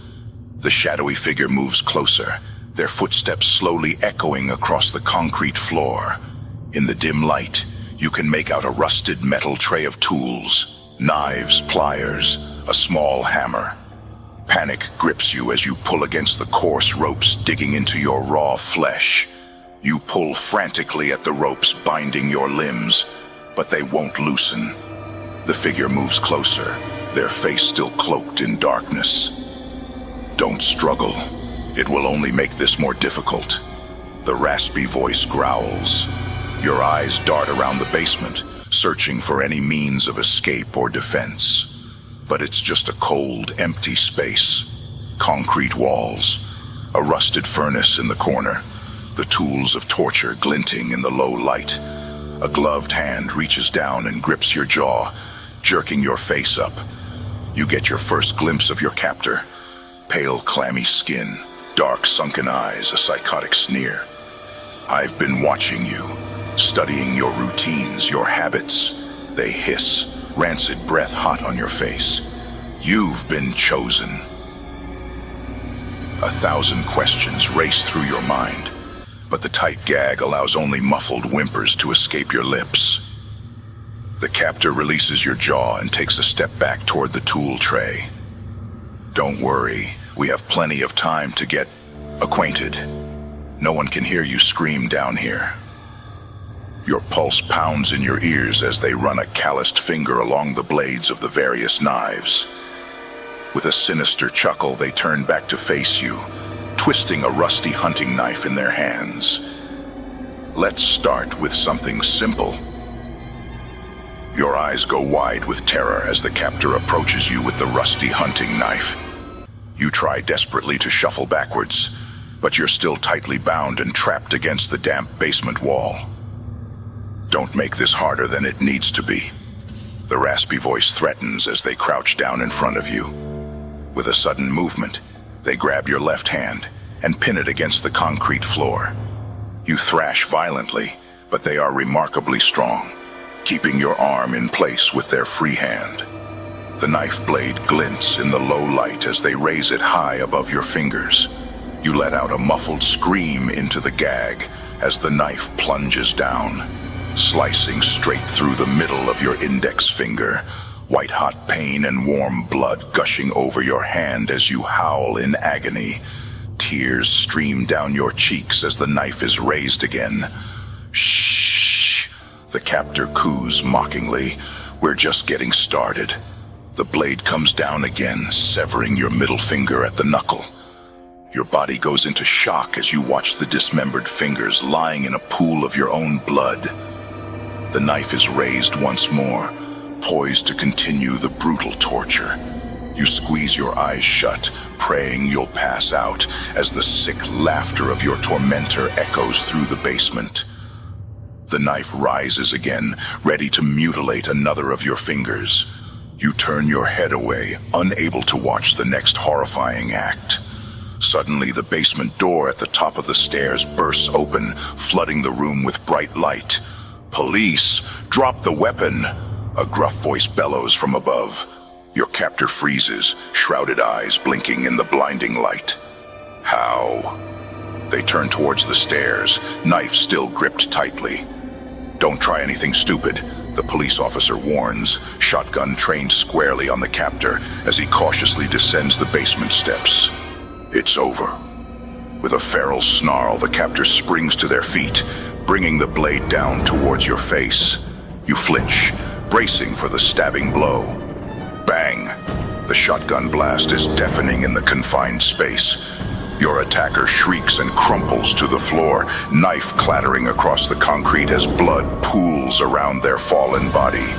The shadowy figure moves closer, their footsteps slowly echoing across the concrete floor. In the dim light, you can make out a rusted metal tray of tools, knives, pliers, a small hammer. Panic grips you as you pull against the coarse ropes digging into your raw flesh. You pull frantically at the ropes binding your limbs, but they won't loosen. The figure moves closer, their face still cloaked in darkness. Don't struggle. It will only make this more difficult. The raspy voice growls. Your eyes dart around the basement, searching for any means of escape or defense. But it's just a cold, empty space. Concrete walls, a rusted furnace in the corner, the tools of torture glinting in the low light. A gloved hand reaches down and grips your jaw, jerking your face up. You get your first glimpse of your captor. Pale, clammy skin, dark, sunken eyes, a psychotic sneer. I've been watching you, studying your routines, your habits. They hiss, rancid breath hot on your face. You've been chosen. 1,000 questions race through your mind, but the tight gag allows only muffled whimpers to escape your lips. The captor releases your jaw and takes a step back toward the tool tray. Don't worry, we have plenty of time to get acquainted. No one can hear you scream down here. Your pulse pounds in your ears as they run a calloused finger along the blades of the various knives. With a sinister chuckle, they turn back to face you, twisting a rusty hunting knife in their hands. Let's start with something simple. Your eyes go wide with terror as the captor approaches you with the rusty hunting knife. You try desperately to shuffle backwards, but you're still tightly bound and trapped against the damp basement wall. Don't make this harder than it needs to be. The raspy voice threatens as they crouch down in front of you. With a sudden movement, they grab your left hand and pin it against the concrete floor. You thrash violently, but they are remarkably strong, keeping your arm in place with their free hand. The knife blade glints in the low light as they raise it high above your fingers. You let out a muffled scream into the gag as the knife plunges down, slicing straight through the middle of your index finger. White-hot pain and warm blood gushing over your hand as you howl in agony. Tears stream down your cheeks as the knife is raised again. Shh! The captor coos mockingly. We're just getting started. The blade comes down again, severing your middle finger at the knuckle. Your body goes into shock as you watch the dismembered fingers lying in a pool of your own blood. The knife is raised once more, poised to continue the brutal torture. You squeeze your eyes shut, praying you'll pass out as the sick laughter of your tormentor echoes through the basement. The knife rises again, ready to mutilate another of your fingers. You turn your head away, unable to watch the next horrifying act. Suddenly, the basement door at the top of the stairs bursts open, flooding the room with bright light. "Police! Drop the weapon!" A gruff voice bellows from above. Your captor freezes, shrouded eyes blinking in the blinding light. How? They turn towards the stairs, knife still gripped tightly. Don't try anything stupid, the police officer warns, shotgun trained squarely on the captor as he cautiously descends the basement steps. It's over. With a feral snarl, the captor springs to their feet, bringing the blade down towards your face. You flinch, bracing for the stabbing blow. Bang! The shotgun blast is deafening in the confined space. Your attacker shrieks and crumples to the floor, knife clattering across the concrete as blood pools around their fallen body.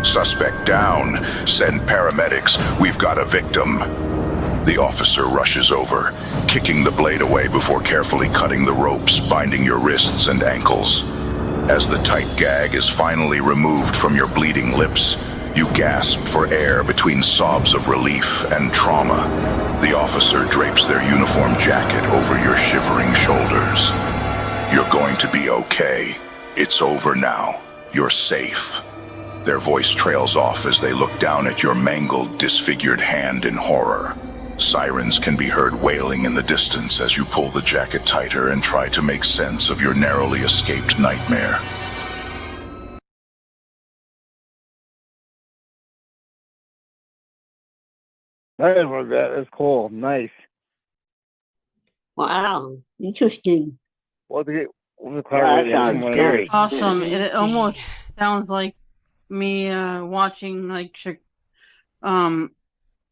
Suspect down. Send paramedics. We've got a victim. The officer rushes over, kicking the blade away before carefully cutting the ropes binding your wrists and ankles. As the tight gag is finally removed from your bleeding lips, you gasp for air between sobs of relief and trauma. The officer drapes their uniform jacket over your shivering shoulders. You're going to be okay. It's over now. You're safe. Their voice trails off as they look down at your mangled, disfigured hand in horror. Sirens can be heard wailing in the distance as you pull the jacket tighter and try to make sense of your narrowly escaped nightmare. That's cool. Nice. Wow, interesting. That sounds scary. Awesome. It almost sounds like me watching like Chicago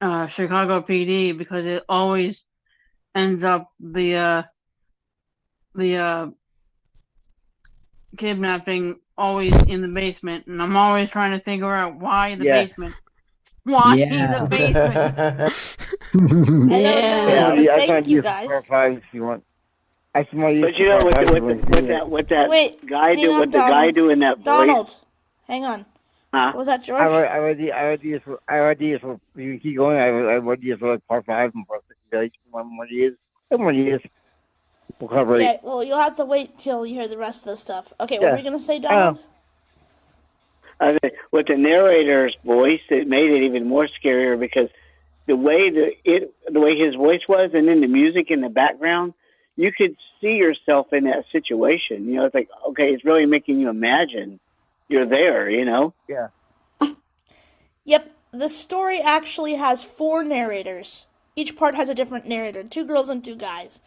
PD, because it always ends up the kidnapping always in the basement, and I'm always trying to figure out why the basement. Why the basement? Thank you guys. If you want. But you know what that Wait, guy hang on, what the guy Donald. do in that voice? Donald, hang on. Huh? Was that George? I already for you keep going. I already for like part 5 and part 6. One years. We'll cover it. Yeah, well, you'll have to wait till you hear the rest of the stuff. Okay, what were you gonna say, Donald? With the narrator's voice, it made it even more scarier because the way his voice was, and then the music in the background, you could see yourself in that situation. You know, it's like, okay, it's really making you imagine you're there. You know? Yeah. Yep, the story actually has 4 narrators. Each part has a different narrator, 2 girls and 2 guys.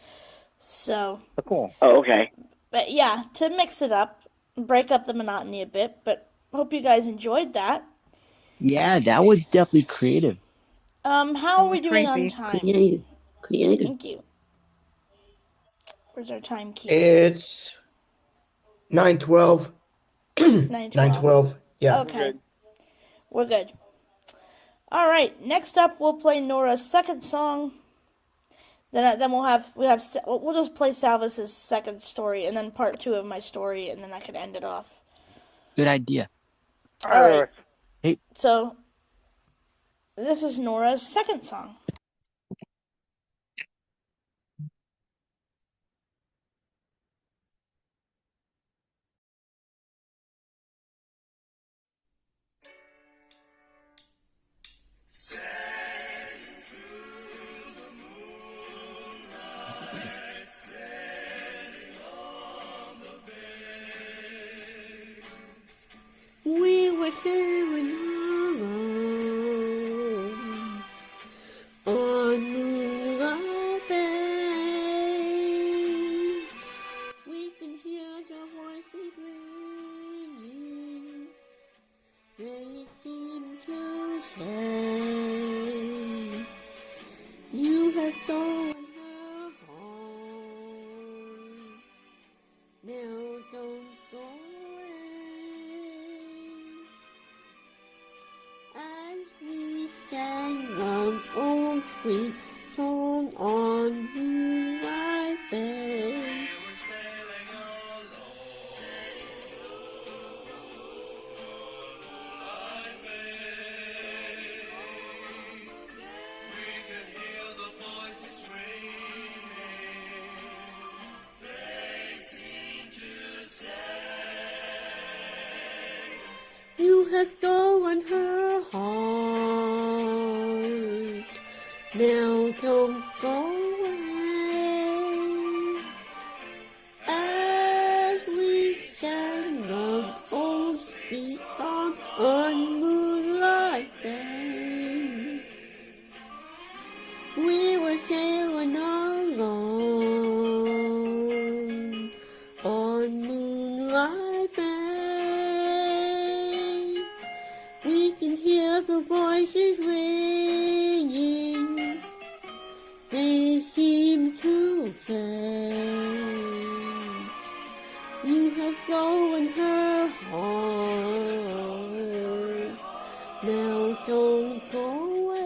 So. Cool. Oh, okay. But yeah, to mix it up, break up the monotony a bit, but hope you guys enjoyed that. Yeah, that was definitely creative. How are we doing on time? Creative. Thank you. Where's our time key? It's 9:12. 9:12. Yeah. Okay. We're good. All right. Next up, we'll play Nora's second song. Then we'll just play Salvis's second story, and then part 2 of my story, and then I can end it off. Good idea. All right. Hey. So this is Nora's second song. We were sailing alone on Moonlight Bay. We can hear the voices ringing. They seem to say, "You have stolen her home. Now don't go." As we sang an old sweet song on Moonlight Bay. You have stolen her heart. Now don't go away. As we sang a moonlight fade. We can hear the voices ringing. They seem to say, you have stolen her heart. Now don't go away.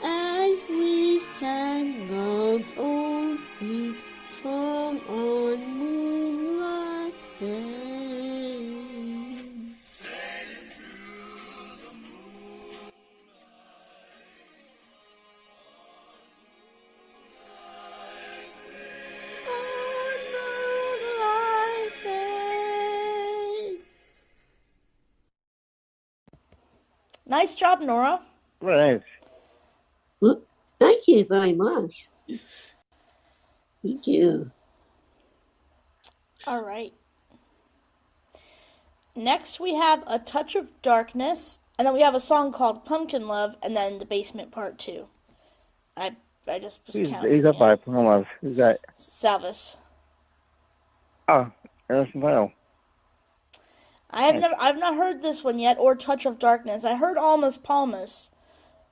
As we sang love's old sweet song on moonlight day. Nice job, Nora. Right. Well, thank you very much. Thank you. All right. Next, we have A Touch of Darkness, and then we have a song called Pumpkin Love, and then the basement part 2. I just was counting. He's up by Pumpkin Love. Who's that? Salvis. Oh, Harrison Vale. I've not heard this one yet, or Touch of Darkness. I heard Almas Palmus,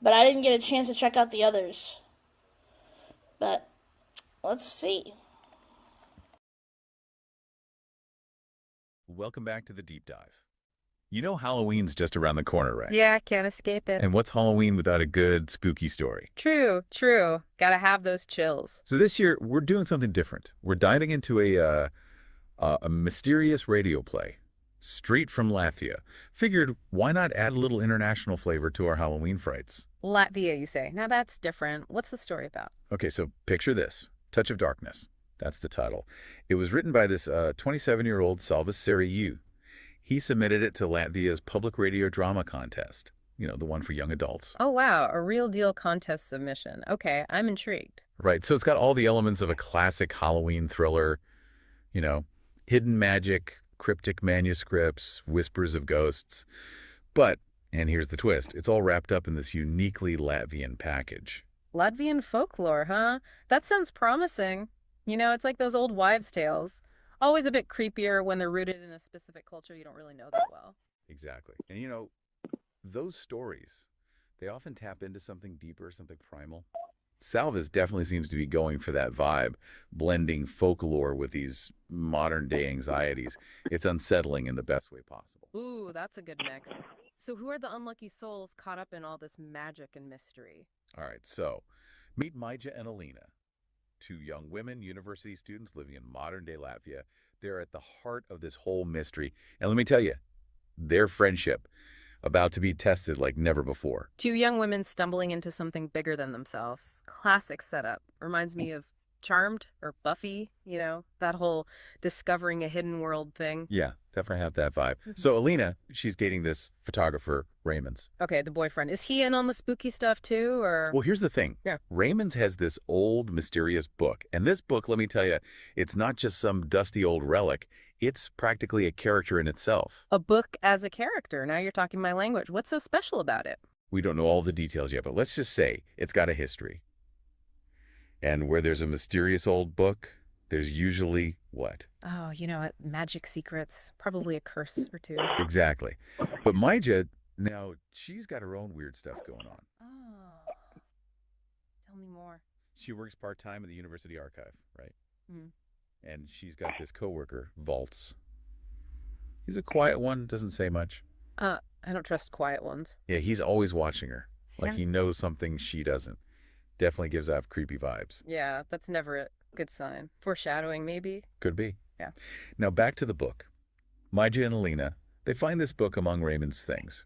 but I didn't get a chance to check out the others. But let's see. Welcome back to the deep dive. You know Halloween's just around the corner, right? Yeah, can't escape it. And what's Halloween without a good spooky story? True. Gotta have those chills. So this year, we're doing something different. We're diving into a mysterious radio play, straight from Latvia. Figured, why not add a little international flavor to our Halloween frights? Latvia, you say. Now that's different. What's the story about? Okay, so picture this. Touch of Darkness. That's the title. It was written by this 27-year-old Salvis. He submitted it to Latvia's public radio drama contest. You know, the one for young adults. Oh, wow. A real deal contest submission. Okay, I'm intrigued. Right, so it's got all the elements of a classic Halloween thriller. You know, hidden magic, cryptic manuscripts, whispers of ghosts. But, and here's the twist, it's all wrapped up in this uniquely Latvian package. Latvian folklore, huh? That sounds promising. You know, it's like those old wives' tales. Always a bit creepier when they're rooted in a specific culture you don't really know that well. Exactly. And you know, those stories, they often tap into something deeper, something primal. Salvis definitely seems to be going for that vibe, blending folklore with these modern-day anxieties. It's unsettling in the best way possible. Ooh, that's a good mix. So who are the unlucky souls caught up in all this magic and mystery? All right, so meet Maija and Alina, two young women, university students living in modern-day Latvia. They're at the heart of this whole mystery. And let me tell you, their friendship about to be tested like never before. Two young women stumbling into something bigger than themselves. Classic setup. Reminds me of Charmed or Buffy, you know, that whole discovering a hidden world thing. Yeah, definitely have that vibe. So Alina, she's dating this photographer, Raymond's. Okay, the boyfriend. Is he in on the spooky stuff too, or? Well, here's the thing. Yeah. Raymond's has this old, mysterious book. And this book, let me tell you, it's not just some dusty old relic. It's practically a character in itself. A book as a character. Now you're talking my language. What's so special about it? We don't know all the details yet, but let's just say it's got a history. And where there's a mysterious old book, there's usually what? Oh, you know, magic secrets. Probably a curse or two. Exactly. But Maija, now, she's got her own weird stuff going on. Oh. Tell me more. She works part-time at the university archive, right? Hmm. And she's got this coworker, Valtz. He's a quiet one, doesn't say much. I don't trust quiet ones. Yeah, he's always watching her. Like Yeah. he knows something she doesn't. Definitely gives off creepy vibes. Yeah, that's never a good sign. Foreshadowing, maybe? Could be. Yeah. Now back to the book. Maija and Alina, they find this book among Raymond's things.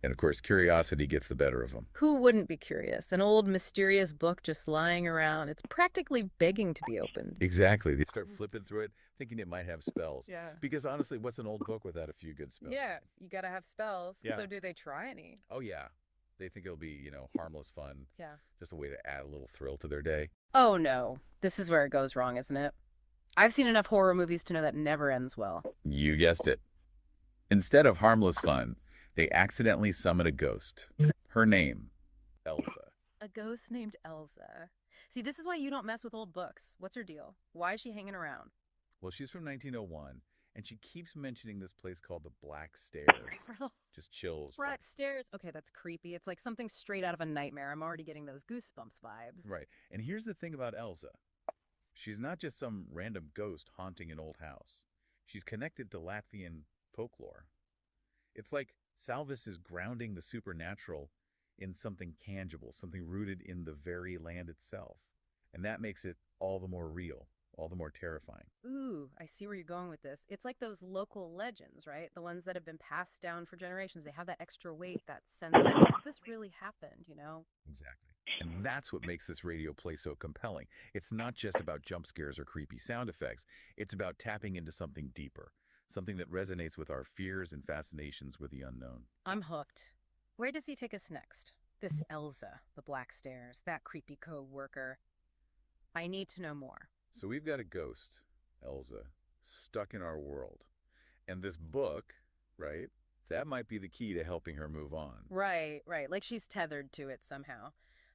And of course, curiosity gets the better of them. Who wouldn't be curious? An old mysterious book just lying around. It's practically begging to be opened. Exactly. They start flipping through it, thinking it might have spells. Yeah. Because honestly, what's an old book without a few good spells? Yeah, you gotta have spells. Yeah. So do they try any? Oh, yeah. They think it'll be, you know, harmless fun. Yeah. Just a way to add a little thrill to their day. Oh no. This is where it goes wrong, isn't it? I've seen enough horror movies to know that never ends well. You guessed it. Instead of harmless fun, they accidentally summon a ghost. Her name, Elsa. A ghost named Elsa. See, this is why you don't mess with old books. What's her deal? Why is she hanging around? Well, she's from 1901, and she keeps mentioning this place called the Black Stairs. Just chills. Black Stairs? Okay, that's creepy. It's like something straight out of a nightmare. I'm already getting those goosebumps vibes. Right. And here's the thing about Elsa. She's not just some random ghost haunting an old house. She's connected to Latvian folklore. It's like Salvis is grounding the supernatural in something tangible, something rooted in the very land itself. And that makes it all the more real, all the more terrifying. Ooh, I see where you're going with this. It's like those local legends, right? The ones that have been passed down for generations. They have that extra weight, that sense of, oh, this really happened, you know? Exactly. And that's what makes this radio play so compelling. It's not just about jump scares or creepy sound effects. It's about tapping into something deeper, something that resonates with our fears and fascinations with the unknown. I'm hooked. Where does he take us next? This Elsa, the Black Stairs, that creepy code worker. I need to know more. So we've got a ghost, Elsa, stuck in our world. And this book, right, that might be the key to helping her move on. Right. Like she's tethered to it somehow.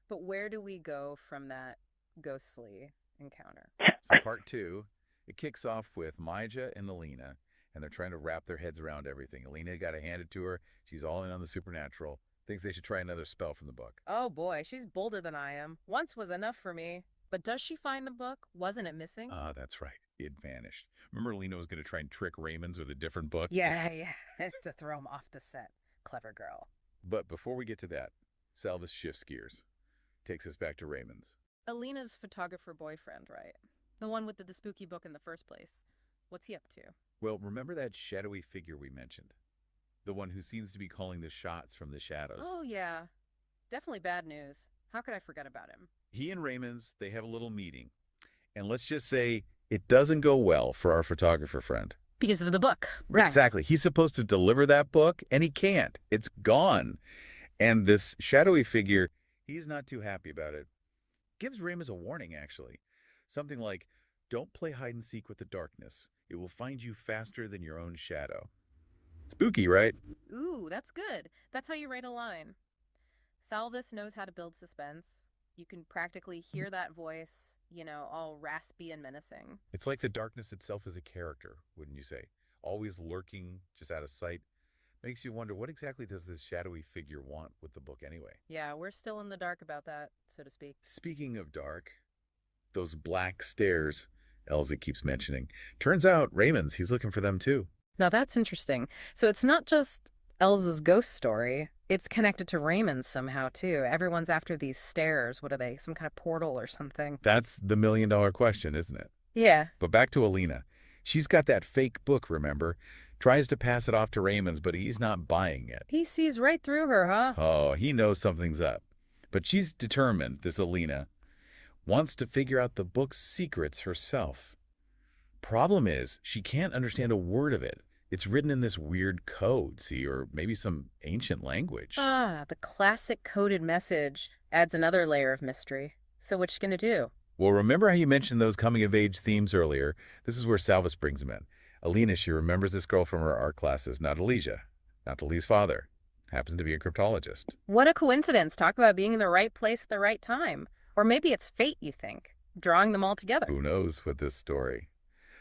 But where do we go from that ghostly encounter? So part 2, it kicks off with Maija and Alina, and they're trying to wrap their heads around everything. Alina got to hand it to her. She's all in on the supernatural. Thinks they should try another spell from the book. Oh boy, she's bolder than I am. Once was enough for me. But does she find the book? Wasn't it missing? That's right. It vanished. Remember Alina was going to try and trick Raymond's with a different book? Yeah. To throw him off the set. Clever girl. But before we get to that, Salvis shifts gears. Takes us back to Raymond's. Alina's photographer boyfriend, right? The one with the spooky book in the first place. What's he up to? Well, remember that shadowy figure we mentioned? The one who seems to be calling the shots from the shadows. Oh, yeah. Definitely bad news. How could I forget about him? He and Raymond's, they have a little meeting. And let's just say it doesn't go well for our photographer friend. Because of the book, right? Exactly. He's supposed to deliver that book, and he can't. It's gone. And this shadowy figure, he's not too happy about it. Gives Raymond's a warning, actually. Something like, don't play hide and seek with the darkness. It will find you faster than your own shadow. Spooky, right? Ooh, that's good. That's how you write a line. Salvis knows how to build suspense. You can practically hear that voice, you know, all raspy and menacing. It's like the darkness itself is a character, wouldn't you say? Always lurking, just out of sight. Makes you wonder, what exactly does this shadowy figure want with the book anyway? Yeah, we're still in the dark about that, so to speak. Speaking of dark, those black stairs Elsa keeps mentioning. Turns out Raymond's, he's looking for them too. Now that's interesting. So it's not just Elsa's ghost story. It's connected to Raymond's somehow, too. Everyone's after these stairs. What are they? Some kind of portal or something? That's the million-dollar question, isn't it? Yeah. But back to Alina. She's got that fake book, remember? Tries to pass it off to Raymond's, but he's not buying it. He sees right through her, huh? Oh, he knows something's up. But she's determined, this Alina, wants to figure out the book's secrets herself. Problem is, she can't understand a word of it. It's written in this weird code, see, or maybe some ancient language. Ah, the classic coded message adds another layer of mystery. So what you gonna do? Well, remember how you mentioned those coming-of-age themes earlier? This is where Salvis brings them in. Alina, she remembers this girl from her art classes, Natalie's father. Happens to be a cryptologist. What a coincidence. Talk about being in the right place at the right time. Or maybe it's fate, you think, drawing them all together. Who knows with this story?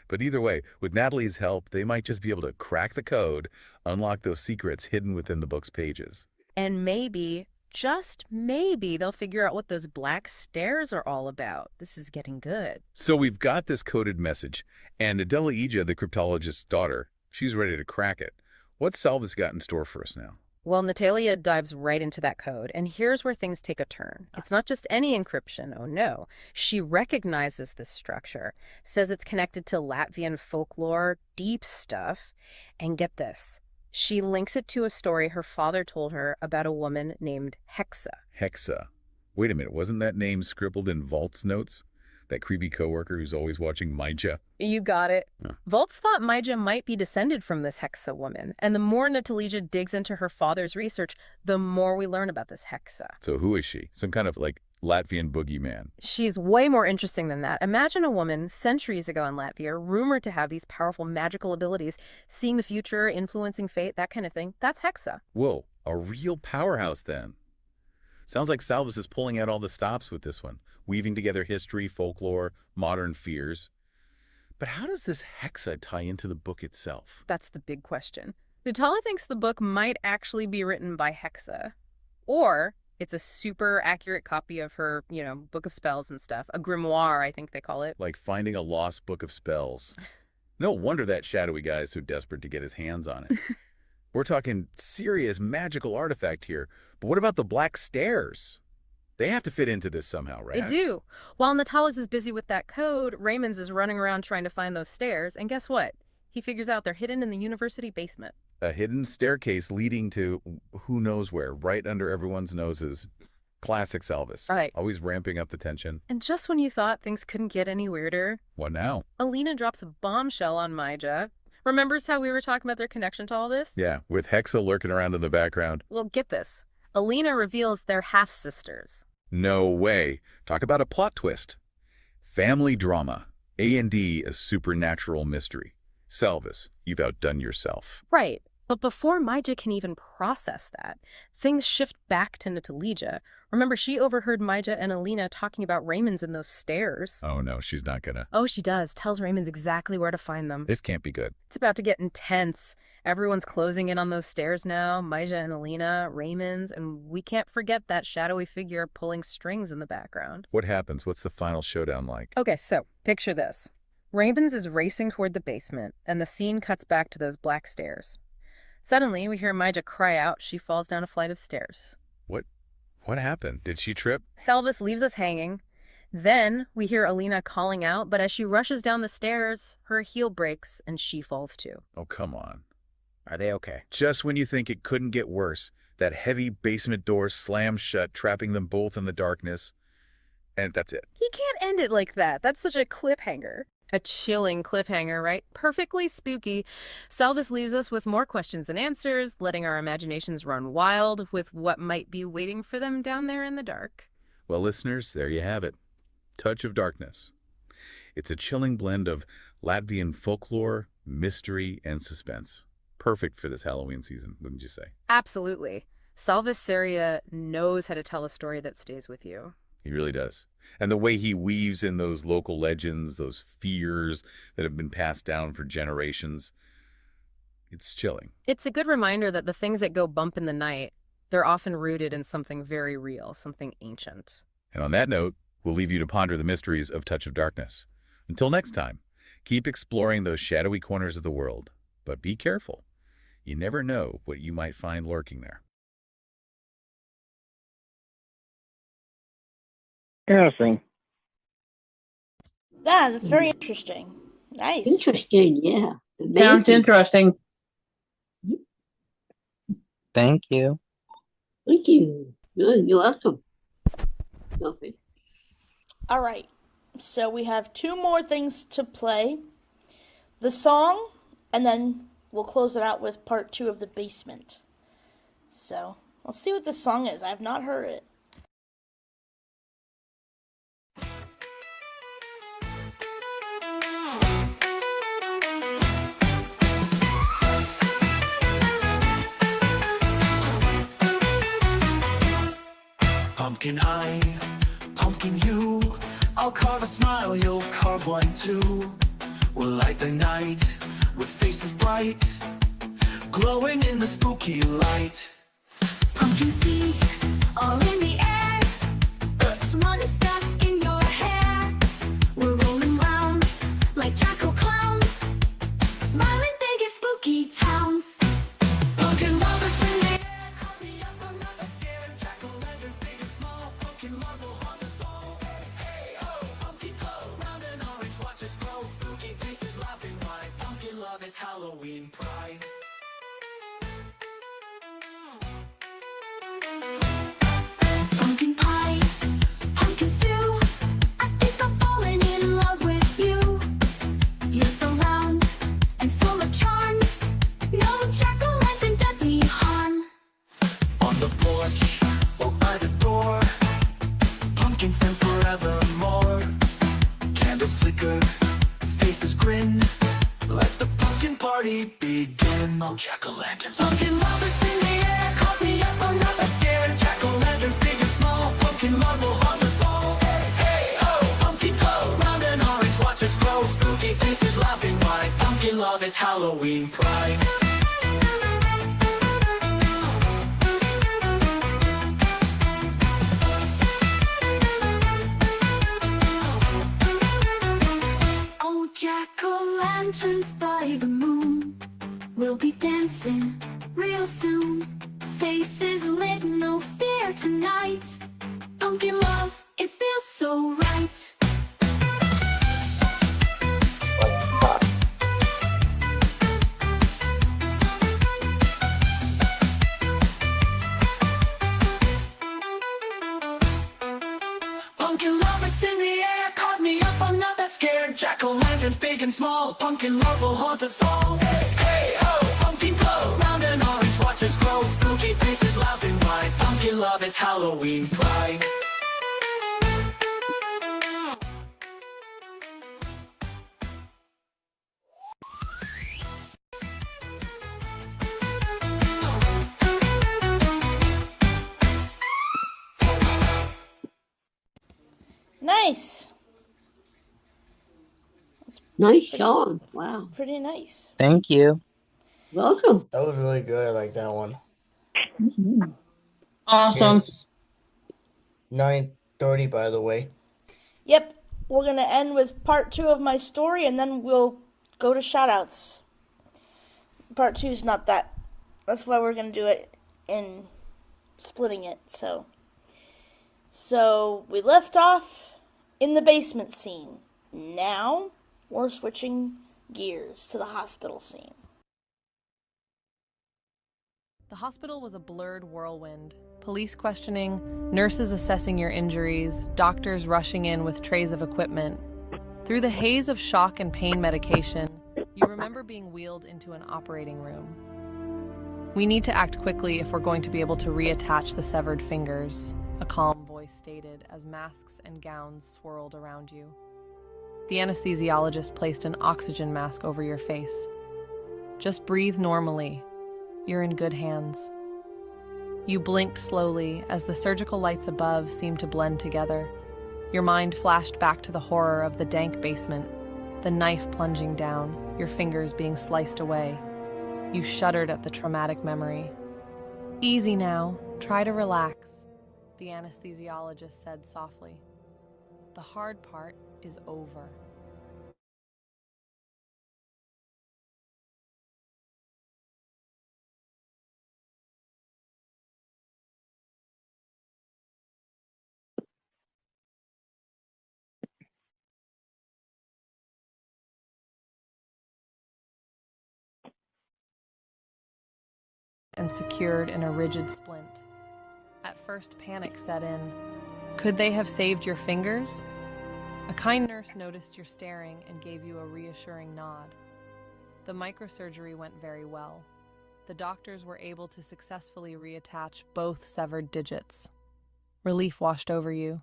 But either way, with Natalie's help, they might just be able to crack the code, unlock those secrets hidden within the book's pages. And maybe, just maybe, they'll figure out what those black stairs are all about. This is getting good. So we've got this coded message, and Adelaija, the cryptologist's daughter, she's ready to crack it. What's Salvis got in store for us now? Well, Natalia dives right into that code, and here's where things take a turn. It's not just any encryption, oh no. She recognizes this structure, says it's connected to Latvian folklore, deep stuff, and get this. She links it to a story her father told her about a woman named Hexa. Hexa. Wait a minute, wasn't that name scribbled in Valt's notes? That creepy coworker who's always watching Maija? You got it. Huh. Valtz thought Maija might be descended from this Hexa woman, and the more Natalija digs into her father's research, the more we learn about this Hexa. So who is she? Some kind of, like, Latvian boogeyman? She's way more interesting than that. Imagine a woman centuries ago in Latvia, rumored to have these powerful magical abilities, seeing the future, influencing fate, that kind of thing. That's Hexa. Whoa, a real powerhouse then. Sounds like Salvis is pulling out all the stops with this one, weaving together history, folklore, modern fears. But how does this hexa tie into the book itself? That's the big question. Nutala thinks the book might actually be written by Hexa. Or it's a super accurate copy of her, book of spells and stuff. A grimoire, I think they call it. Like finding a lost book of spells. No wonder that shadowy guy is so desperate to get his hands on it. We're talking serious magical artifact here. But what about the black stairs? They have to fit into this somehow, right? They do. While Natalis is busy with that code, Raymond's is running around trying to find those stairs. And guess what? He figures out they're hidden in the university basement. A hidden staircase leading to who knows where, right under everyone's noses. Classic Salvis. Right. Always ramping up the tension. And just when you thought things couldn't get any weirder, What now? Alina drops a bombshell on Maija. Remembers how we were talking about their connection to all this? Yeah, with Hexa lurking around in the background. Well, get this. Alina reveals they're half-sisters. No way. Talk about a plot twist. Family drama. A&D, a supernatural mystery. Salvis, you've outdone yourself. Right. But before Maija can even process that, things shift back to Natalija. Remember, she overheard Maija and Alina talking about Raymond's in those stairs. Oh no, she's not gonna. Oh, she does. Tells Raymond's exactly where to find them. This can't be good. It's about to get intense. Everyone's closing in on those stairs now. Maija and Alina, Raymond's, and we can't forget that shadowy figure pulling strings in the background. What happens? What's the final showdown like? Okay, so picture this. Raymond's is racing toward the basement, and the scene cuts back to those black stairs. Suddenly, we hear Maija cry out. She falls down a flight of stairs. What happened? Did she trip? Salvis leaves us hanging. Then we hear Alina calling out, but as she rushes down the stairs, her heel breaks and she falls too. Oh, come on. Are they okay? Just when you think it couldn't get worse, that heavy basement door slams shut, trapping them both in the darkness. And that's it. He can't end it like that. That's such a cliffhanger. A chilling cliffhanger, right? Perfectly spooky. Salvis leaves us with more questions than answers, letting our imaginations run wild with what might be waiting for them down there in the dark. Well, listeners, there you have it. Touch of Darkness. It's a chilling blend of Latvian folklore, mystery, and suspense. Perfect for this Halloween season, wouldn't you say? Absolutely. Salvis Seria knows how to tell a story that stays with you. He really does. And the way he weaves in those local legends, those fears that have been passed down for generations, it's chilling. It's a good reminder that the things that go bump in the night, they're often rooted in something very real, something ancient. And on that note, we'll leave you to ponder the mysteries of Touch of Darkness. Until next time, keep exploring those shadowy corners of the world. But be careful. You never know what you might find lurking there. Interesting. Yeah, that's very interesting. Nice. Interesting, yeah. Sounds Amazing. interesting. Thank you. Thank you. You're welcome. Nothing. All right. So we have two more things to play. The song, and then we'll close it out with part 2 of The Basement. So, let's see what the song is. I have not heard it. Pumpkin high, pumpkin you. I'll carve a smile, you'll carve one too. We'll light the night with faces bright, glowing in the spooky light. Pumpkin seeds are in the air. Some money stuck in your hair. We're rolling round like jackal clowns, smiling big in spooky towns. Pumpkin Roberts in the air, caught me up, I'm not that scared. Jack-o'-lanterns big and small, pumpkin love will haunt us all. Hey, oh, pumpkin glow, round and orange, watch us grow. Spooky faces laughing wide, pumpkin love is Halloween pride. Pumpkin pie, pumpkin stew. I think I'm falling in love with you. You're so round and full of charm. No jack-o'-lantern does me harm. On the porch or by the door, pumpkin friends forevermore. Candles flicker, faces grin. Let the pumpkin party begin. Oh, jack-o'-lanterns. Pumpkin Roberts in the air, caught me up, I'm not that scared. Jack-o'-lanterns big and small. faces laughing wide. Pumpkin love, it's Halloween pride. Oh, jack-o'-lanterns by the moon, we'll be dancing real soon. Faces lit, no fear tonight. Pumpkin love, it feels so right. Pumpkin love, it's in the air. Caught me up, I'm not that scared. Jack-o'-lanterns, big and small. Pumpkin love will haunt us all. Hey, hey, ho, pumpkin glow. Round and orange, watch us grow. Spooky faces laughing wide. Pumpkin love, it's Halloween pride. Nice. Nice song. Wow. Pretty nice. Thank you. Welcome. That was really good. I like that one. Awesome. It's 9:30, by the way. Yep. We're going to end with part 2 of my story, and then we'll go to shoutouts. Part 2 is not that. That's why we're going to do it in splitting it. So we left off in the basement scene. Now we're switching gears to the hospital scene. The hospital was a blurred whirlwind. Police questioning, nurses assessing your injuries, doctors rushing in with trays of equipment. Through the haze of shock and pain medication, you remember being wheeled into an operating room. We need to act quickly if we're going to be able to reattach the severed fingers, a calm voice stated as masks and gowns swirled around you. The anesthesiologist placed an oxygen mask over your face. Just breathe normally. You're in good hands. You blinked slowly as the surgical lights above seemed to blend together. Your mind flashed back to the horror of the dank basement, the knife plunging down, your fingers being sliced away. You shuddered at the traumatic memory. Easy now, try to relax, the anesthesiologist said softly. The hard part is over. And secured in a rigid splint. At first, panic set in. Could they have saved your fingers? A kind nurse noticed your staring and gave you a reassuring nod. The microsurgery went very well. The doctors were able to successfully reattach both severed digits. Relief washed over you.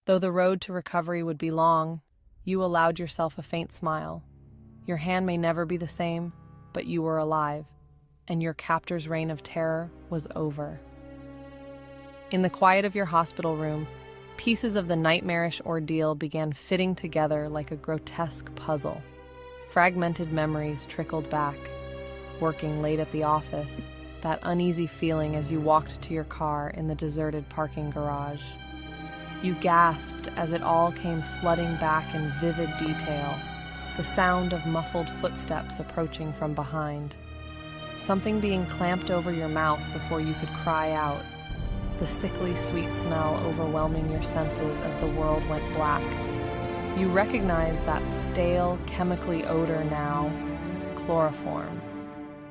Though the road to recovery would be long, you allowed yourself a faint smile. Your hand may never be the same, but you were alive, and your captor's reign of terror was over. In the quiet of your hospital room, pieces of the nightmarish ordeal began fitting together like a grotesque puzzle. Fragmented memories trickled back. Working late at the office, that uneasy feeling as you walked to your car in the deserted parking garage. You gasped as it all came flooding back in vivid detail, the sound of muffled footsteps approaching from behind. Something being clamped over your mouth before you could cry out. The sickly sweet smell overwhelming your senses as the world went black. You recognized that stale, chemically odor now, chloroform.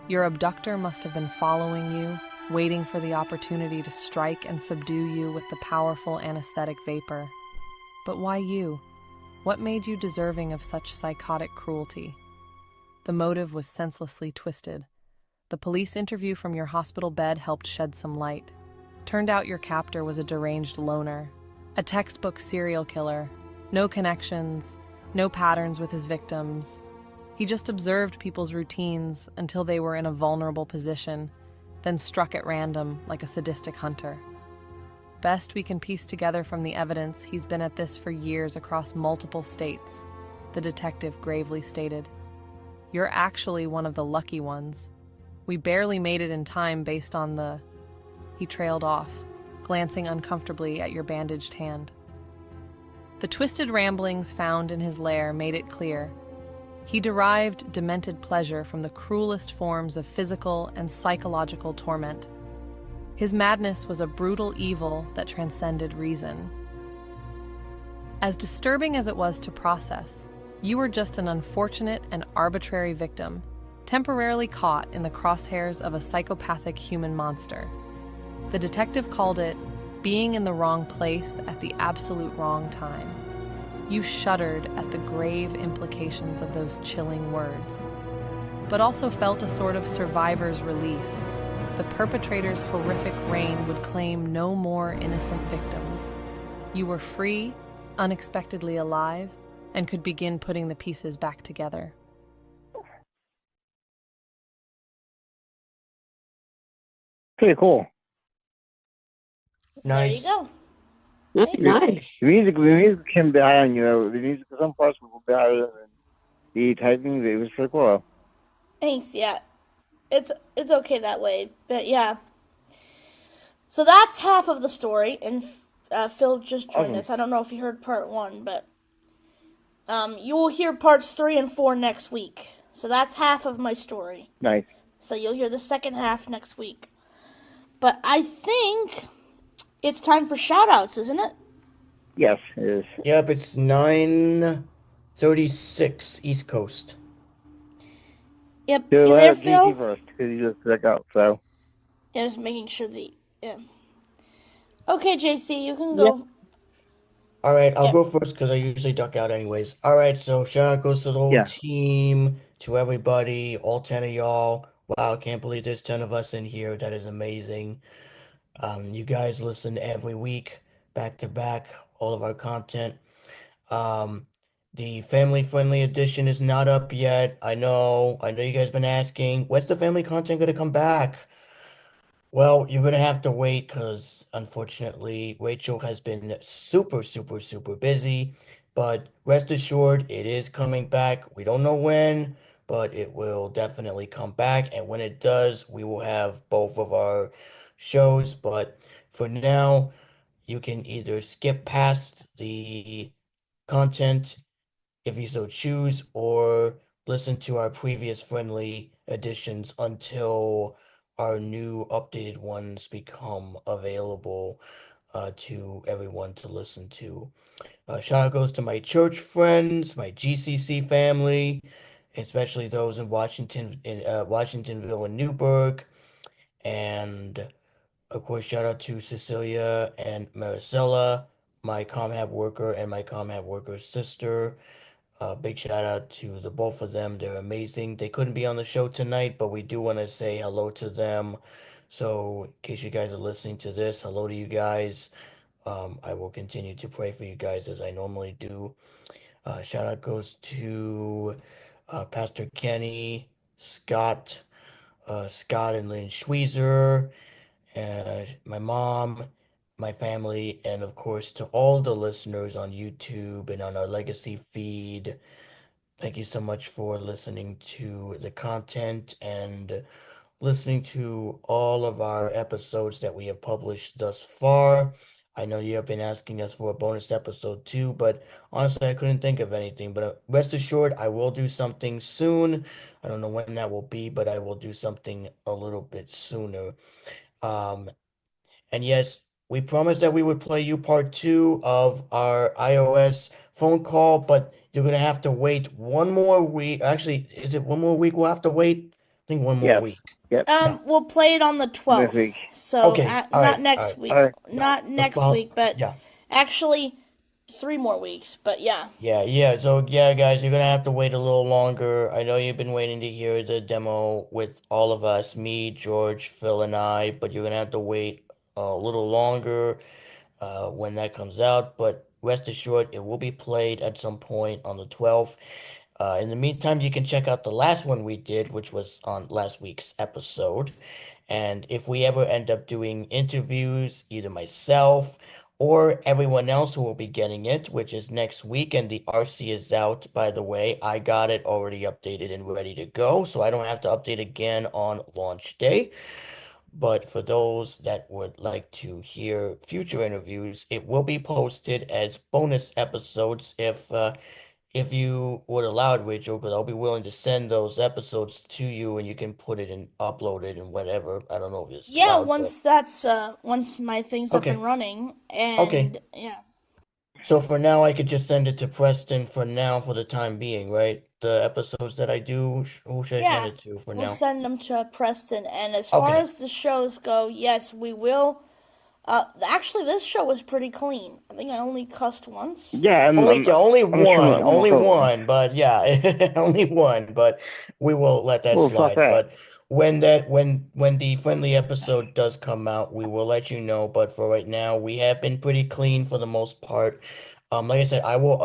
Your abductor must have been following you, waiting for the opportunity to strike and subdue you with the powerful anesthetic vapor. But why you? What made you deserving of such psychotic cruelty? The motive was senselessly twisted. The police interview from your hospital bed helped shed some light. Turned out your captor was a deranged loner, a textbook serial killer. No connections, no patterns with his victims. He just observed people's routines until they were in a vulnerable position, then struck at random like a sadistic hunter. Best we can piece together from the evidence, he's been at this for years across multiple states. the detective gravely stated. You're actually one of the lucky ones. We barely made it in time based on the... He trailed off, glancing uncomfortably at your bandaged hand. The twisted ramblings found in his lair made it clear. He derived demented pleasure from the cruelest forms of physical and psychological torment. His madness was a brutal evil that transcended reason. As disturbing as it was to process, you were just an unfortunate and arbitrary victim, temporarily caught in the crosshairs of a psychopathic human monster. The detective called it being in the wrong place at the absolute wrong time. You shuddered at the grave implications of those chilling words, but also felt a sort of survivor's relief. The perpetrator's horrific reign would claim no more innocent victims. You were free, unexpectedly alive, and could begin putting the pieces back together. Pretty cool. Nice. There you go. The music came behind, the music, some parts were behind and the typing, it was pretty cool. Thanks, yeah. It's okay that way, but yeah. So that's half of the story, and Phil just joined us. I don't know if you heard part 1, but you will hear parts 3 and 4 next week. So that's half of my story. Nice. So you'll hear the second half next week. But I think it's time for shout-outs, isn't it? Yes, it is. Yep, it's 9:36 East Coast. Yep. So You we'll there, have Phil? JC first, because he just stuck out, so. Yeah, just making sure yeah. Okay, JC, you can go. All right, I'll Yeah. go first because I usually duck out anyways. All right, so shout out goes to the whole team, to everybody, all 10 of y'all. Wow, I can't believe there's 10 of us in here. That is amazing. You guys listen every week, back to back, all of our content. The family-friendly edition is not up yet. I know you guys been asking, when's the family content gonna come back? Well, you're gonna have to wait because unfortunately Rachel has been super, super, super busy. But rest assured, it is coming back. We don't know when, but it will definitely come back. And when it does, we will have both of our shows. But for now, you can either skip past the content if you so choose, or listen to our previous friendly editions until our new updated ones become available to everyone to listen to. Shout out goes to my church friends, my GCC family, especially those in Washingtonville and Newburgh, and of course, shout out to Cecilia and Maricela, my ComHab worker and my ComHab worker's sister. Big shout out to the both of them. They're amazing. They couldn't be on the show tonight, but we do want to say hello to them. So, in case you guys are listening to this, hello to you guys. I will continue to pray for you guys as I normally do. Shout out goes to Pastor Kenny, Scott, Scott and Lynn Schweezer, my mom, my family, and of course to all the listeners on YouTube and on our legacy feed. Thank you so much for listening to the content and listening to all of our episodes that we have published thus far. I know you have been asking us for a bonus episode too, but honestly, I couldn't think of anything. But rest assured, I will do something soon. I don't know when that will be, but I will do something a little bit sooner. And yes, we promised that we would play you part 2 of our iOS phone call, but you're gonna have to wait one more week. Actually, is it one more week we'll have to wait? I think one more Yes. week. Yep. We'll play it on the 12th. week. So Okay, all not right, next all week. right. Not next week, but actually 3 more weeks. But yeah. Yeah. So yeah, guys, you're gonna have to wait a little longer. I know you've been waiting to hear the demo with all of us, me, George, Phil, and I, but you're gonna have to wait a little longer when that comes out. But rest assured, it will be played at some point on the 12th. In the meantime, you can check out the last one we did, which was on last week's episode. And if we ever end up doing interviews, either myself or everyone else who will be getting it, which is next week. And the RC is out, by the way. I got it already updated and ready to go, so I don't have to update again on launch day. But for those that would like to hear future interviews, it will be posted as bonus episodes if you would allow it, Rachel, because I'll be willing to send those episodes to you and you can put it and upload it and whatever. I don't know if it's Yeah, allowed, but once my thing's up and okay. running, Okay. and yeah. So for now, I could just send it to Preston for now, for the time being, right? The episodes that I do, who should I send Yeah, it to for we'll now? send them to Preston. And as far Okay. as the shows go, yes, we will. Actually, this show was pretty clean. I think I only cussed once. Yeah, Only I'm sure one, only so. one, but yeah, only one, but we will let that Well, fuck slide. that. But when the friendly episode does come out, we will let you know. But for right now, we have been pretty clean for the most part. Like I said, I will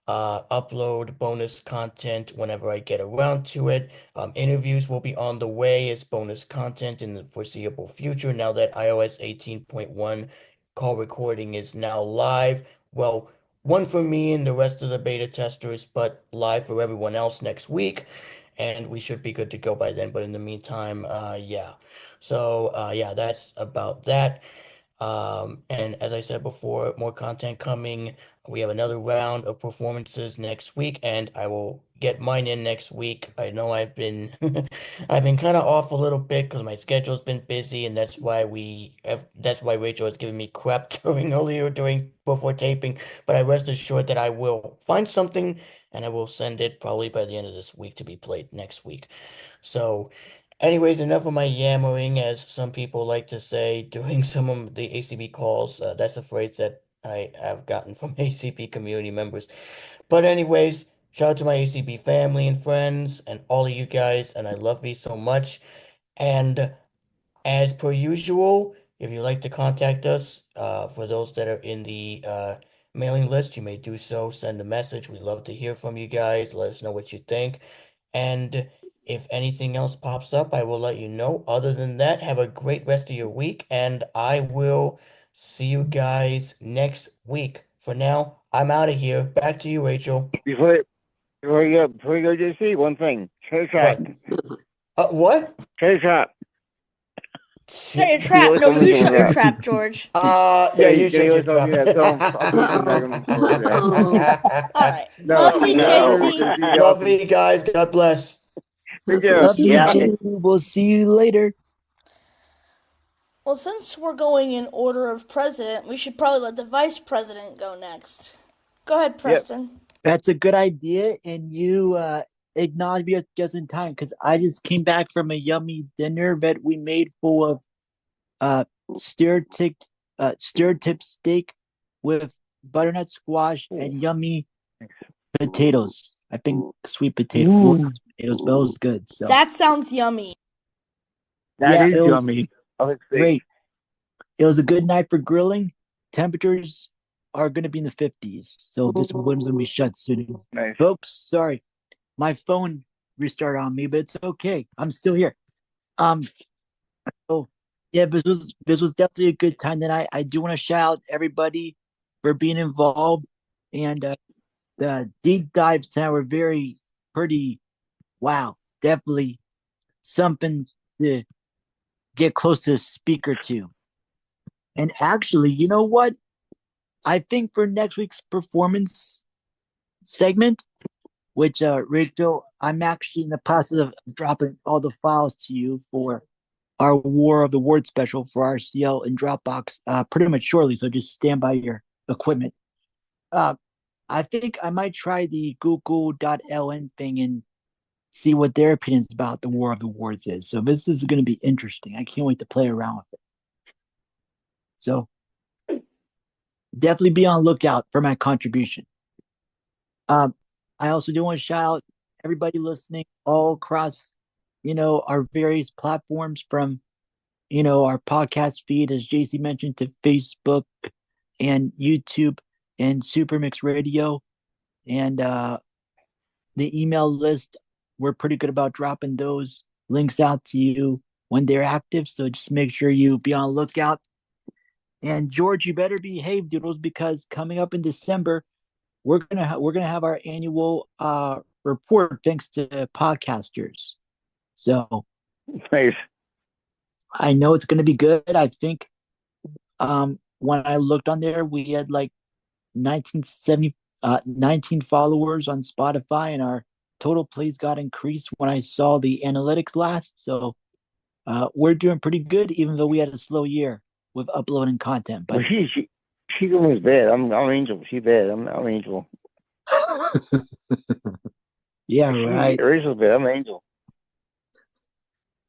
upload bonus content whenever I get around to it. Interviews will be on the way as bonus content in the foreseeable future now that iOS 18.1 call recording is now live. Well, one for me and the rest of the beta testers, but live for everyone else next week. And we should be good to go by then. But in the meantime, yeah. So, yeah, that's about that. And as I said before, more content coming. We have another round of performances next week, and I will get mine in next week. I know I've been I've been kind of off a little bit because my schedule's been busy, and that's why Rachel has given me crap during before taping. But I rest assured that I will find something and I will send it probably by the end of this week to be played next week. So, anyways, enough of my yammering, as some people like to say during some of the ACB calls. That's a phrase that I have gotten from ACB community members. But anyways, shout out to my ACB family and friends and all of you guys, and I love you so much. And as per usual, if you'd like to contact us, for those that are in the mailing list, you may do so. Send a message. We'd love to hear from you guys. Let us know what you think. And if anything else pops up, I will let you know. Other than that, have a great rest of your week, and I will see you guys next week. For now, I'm out of here. Back to you, Rachel. Before you go, JC, one thing. Cherry trap. What? Cherry trap. Shut your trap. No, you shut your trap, George. Yeah, you shut your trap. Alright. No, Love you, no. JC. Love you guys. God bless. Love you too. We'll see you later. Well, since we're going in order of president, we should probably let the vice president go next. Go ahead, Preston. That's a good idea, and you acknowledged me just in time because I just came back from a yummy dinner that we made full of stir tip steak with butternut squash and yummy potatoes. I think sweet potatoes, but it was good. So That sounds yummy. That is it was yummy. great. It was a good night for grilling. Temperatures are going to be in the 50s, so this one's going to be shut soon. Nice. Folks, sorry, my phone restarted on me, but it's okay. I'm still here. Oh yeah, this was definitely a good time tonight. I do want to shout out everybody for being involved, and the deep dives tonight were pretty. Wow, definitely something to get close to the speaker to. And actually, you know what? I think for next week's performance segment, which Rachel, I'm actually in the process of dropping all the files to you for our War of the Word special for RCL and Dropbox pretty much shortly. So just stand by your equipment. I think I might try the Google.ln thing and see what their opinions about the War of the Words is. So this is going to be interesting. I can't wait to play around with it. So definitely be on lookout for my contribution. I also do want to shout out everybody listening all across, our various platforms from, our podcast feed, as JC mentioned, to Facebook and YouTube and Supermix Radio and the email list. We're pretty good about dropping those links out to you when they're active. So just make sure you be on lookout. And George, you better behave, Doodles, because coming up in December, we're gonna have our annual report thanks to podcasters. So Nice. I know it's gonna be good. I think when I looked on there, we had like 19 followers on Spotify, and our total plays got increased when I saw the analytics last. So we're doing pretty good, even though we had a slow year with uploading content. But Well, she's almost bad. I'm Angel. She's bad. I'm Angel. yeah, right. Rachel's bad. I'm Angel.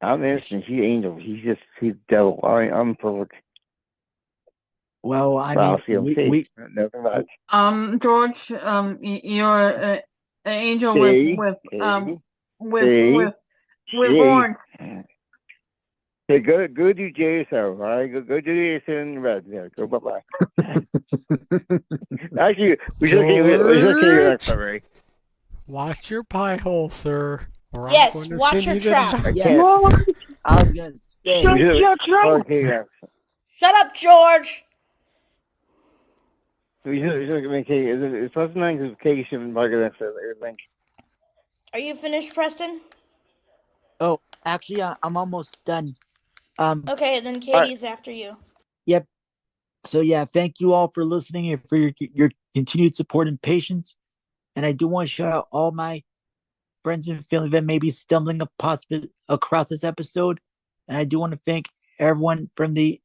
I'm innocent. She's Angel. She's devil. I'm perfect. Well, I Well, mean, we nothing much. George, you're an angel See? with See? horns. Hey, go do yourself. All right, go do yourself in red. Yeah, go bye bye. Actually, we should say that, right? Watch your pie hole, sir. Or Yes, I'm going to watch send your you to trap. the Yeah. I was gonna say. Shut up, George. We should make cake. It's plus 9 because cake should be everything. Are you finished, Preston? Oh, actually, I'm almost done. Okay, then Katie's after you. Yep. So yeah, thank you all for listening and for your continued support and patience. And I do want to shout out all my friends and family that may be stumbling across this episode. And I do want to thank everyone from the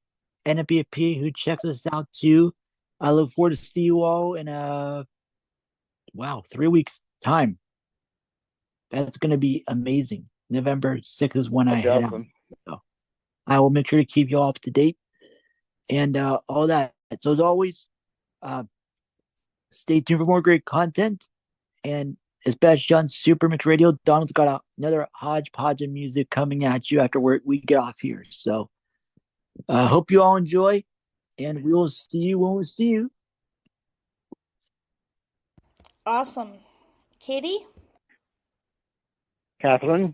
NFBP who checks us out too. I look forward to see you all in 3 weeks time. That's going to be amazing. November 6th is when I head out. So I will make sure to keep you all up to date and all that. So as always, stay tuned for more great content. And especially on Super Mix Radio, Donald's got another hodgepodge of music coming at you after we get off here. So hope you all enjoy, and we will see you when we see you. Awesome. Katie? Catherine?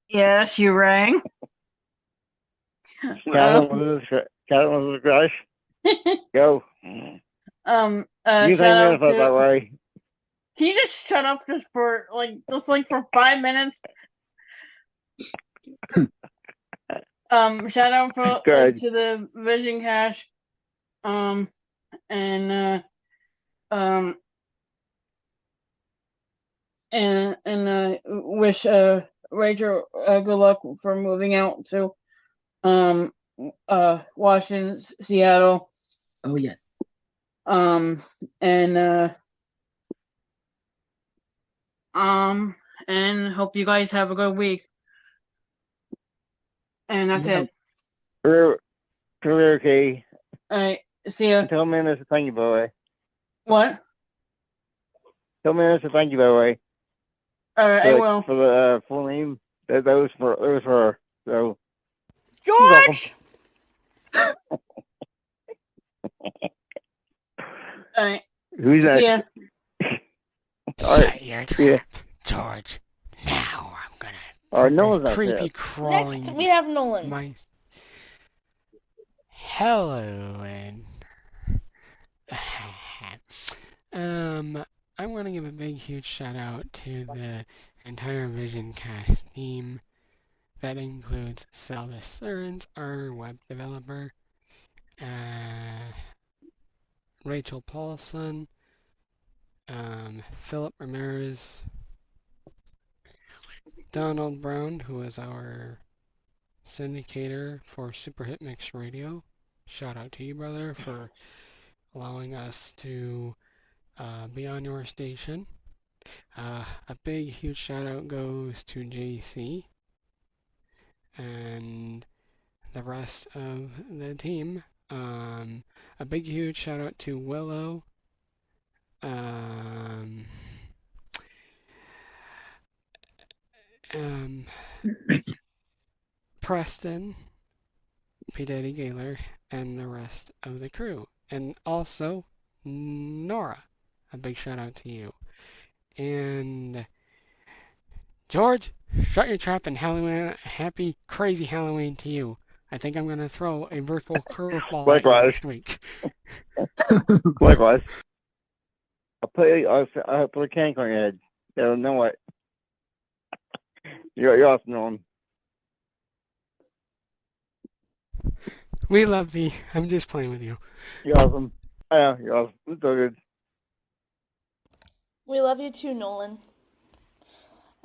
Yes, you rang. Catherine was a crush. Go. You Shout out to, that way. Can you just shut up for 5 minutes? Shout out to the VisionCast. And wish Rachel good luck for moving out to Washington, Seattle. Oh yes. And hope you guys have a good week. And that's it. Okay. All right. See ya. Tell me this. Thank you, by the way. What? Tell me this. Thank you, by the way. All right, I will. For the full name. That was for her. So. George. All right. Who's that? See ya. Shut your trap, George. Now I'm gonna. Nolan's creepy crawling. Next, we have Nolan. Hello, and I want to give a big, huge shout out to the entire VisionCast team. That includes Salvis, our web developer, Rachel Paulson, Philip Ramirez, Donald Brown, who is our syndicator for Super Hit Mix Radio. Shout out to you, brother, for allowing us to be on your station. A big, huge shout out goes to JC and the rest of the team. A big, huge shout out to Willow. Preston, P. Daddy Gaylor, and the rest of the crew. And also, Nora. A big shout out to you. And George, shut your trap and happy crazy Halloween to you. I think I'm going to throw a virtual curveball at you Likewise. next week. Likewise. I'll put a cank on your head. Yeah, know what? You're awesome, Nolan. We love thee. I'm just playing with you. You're awesome. I know, you're awesome. It's so good. We love you too, Nolan.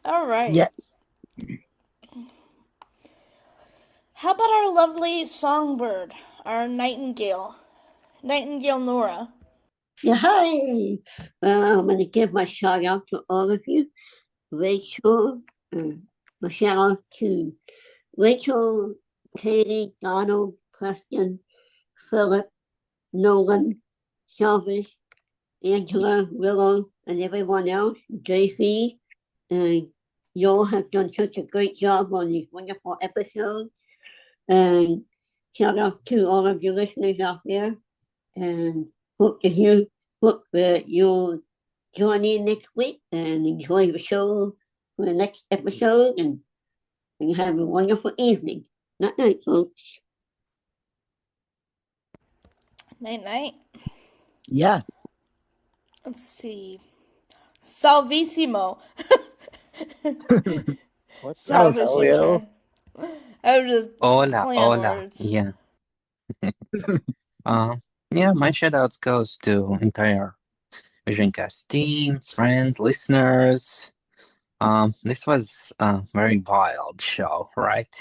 All right. Yes. How about our lovely songbird, our nightingale, Nightingale Nora? Yeah, hi. Well, I'm going to give my shout out to all of you. Rachel, my shout out to Rachel, Katie, Donald, Preston, Philip, Nolan, Salvis, Angela, Willow, and everyone else. JC, and you all have done such a great job on these wonderful episodes. And shout out to all of your listeners out there. And hope that you'll join in next week and enjoy the show for the next episode. And you have a wonderful evening. Night night, folks. Night night. Yeah. Let's see. Salvissimo. What Salvis, the your hell? turn. I was just Hola, playing on hola. words. Yeah. Yeah, my shoutouts goes to entire VisionCast team, friends, listeners. This was a very wild show, right?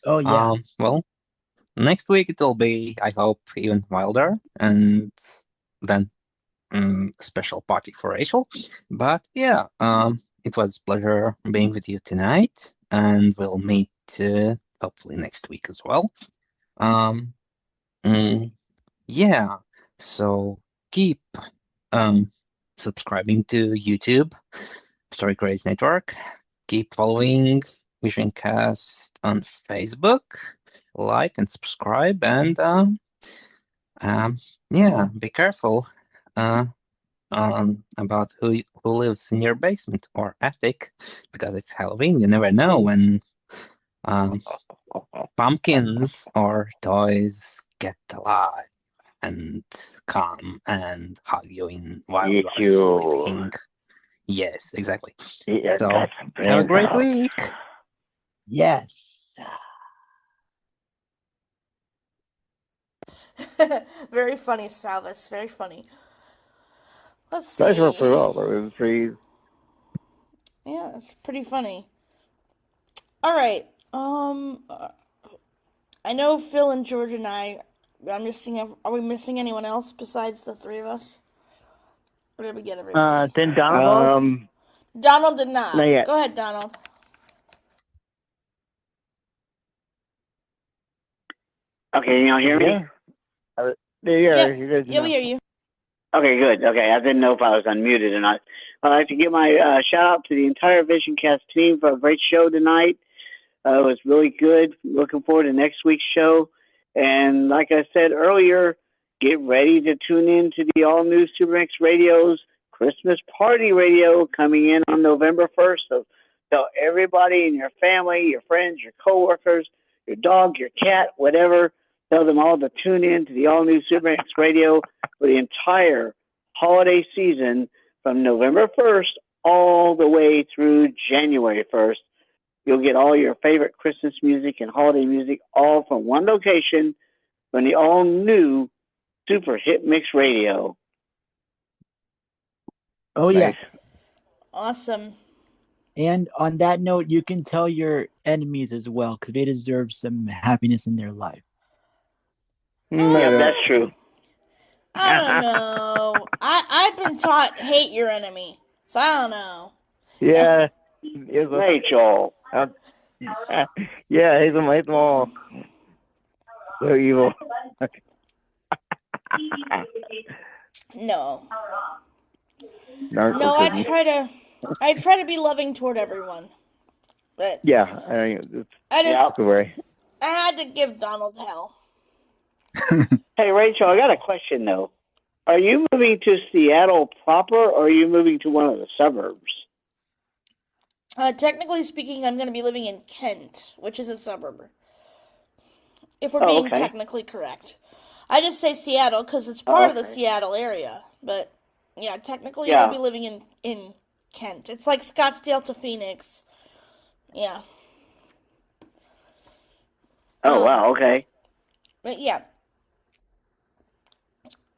Oh yeah. Well, next week it will be, I hope, even wilder, and then special party for Rachel. But yeah, it was a pleasure being with you tonight, and we'll meet hopefully next week as well. Yeah, so keep subscribing to YouTube, Story Craze Network. Keep following VisionCast on Facebook. Like and subscribe, and yeah, be careful about who lives in your basement or attic, because it's Halloween. You never know when pumpkins or toys get alive and come and hug you in while Eat you are you. sleeping. Yes, exactly. Yeah, So got some have a brains great out. week. Yes. Very funny, Salvis. Very funny. Let's Guys work see. pretty well. It was pretty. Yeah, it's pretty funny. All right. I know Phil and George and I are missing. Are we missing anyone else besides the three of us? Or did we get everybody? Didn't Donald go? Donald did not. Not yet. Go ahead, Donald. Okay, you all hear me? Yeah, we hear you. Okay, good. Okay, I didn't know if I was unmuted or not. I'd like to give my shout out to the entire VisionCast team for a great show tonight. It was really good. Looking forward to next week's show. And like I said earlier, get ready to tune in to the all-new Supermix Radio's Christmas Party Radio coming in on November 1st. So tell everybody in your family, your friends, your coworkers, your dog, your cat, whatever, tell them all to tune in to the all-new Supermix Radio for the entire holiday season from November 1st all the way through January 1st. You'll get all your favorite Christmas music and holiday music all from one location from the all-new Super Hit Mix Radio. Oh yes. Awesome. And on that note, you can tell your enemies as well, because they deserve some happiness in their life. Yeah, that's true. I don't know. I've been taught hate your enemy, so I don't know. Yeah. Rachel. Yeah, he's them all. So evil. No. Narco No, I cookie. try to be loving toward everyone, but Yeah, I mean, I just the way. I had to give Donald hell. Hey, Rachel, I got a question, though. Are you moving to Seattle proper, or are you moving to one of the suburbs? Technically speaking, I'm going to be living in Kent, which is a suburb. if we're Oh, being okay. technically correct. I just say Seattle because it's Oh, part of the okay. Seattle area. But, yeah, technically Yeah. we'll be living in Kent. It's like Scottsdale to Phoenix. Yeah. Oh, wow, okay. But, yeah.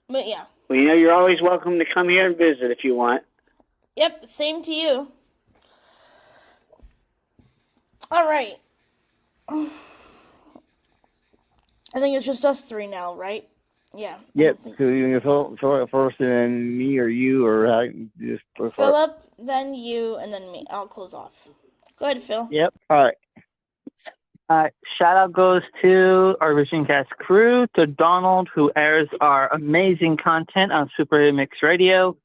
But, yeah. Well, you know, you're always welcome to come here and visit if you want. Yep, same to you. All right. I think it's just us three now, right? Yeah. Yep. So you can fill it first, and then me or you, or how you just go for it. Philip, then you, and then me. I'll close off. Go ahead, Phil. Yep. All right. Shout out goes to our VisionCast crew, to Donald, who airs our amazing content on Super Mix Radio,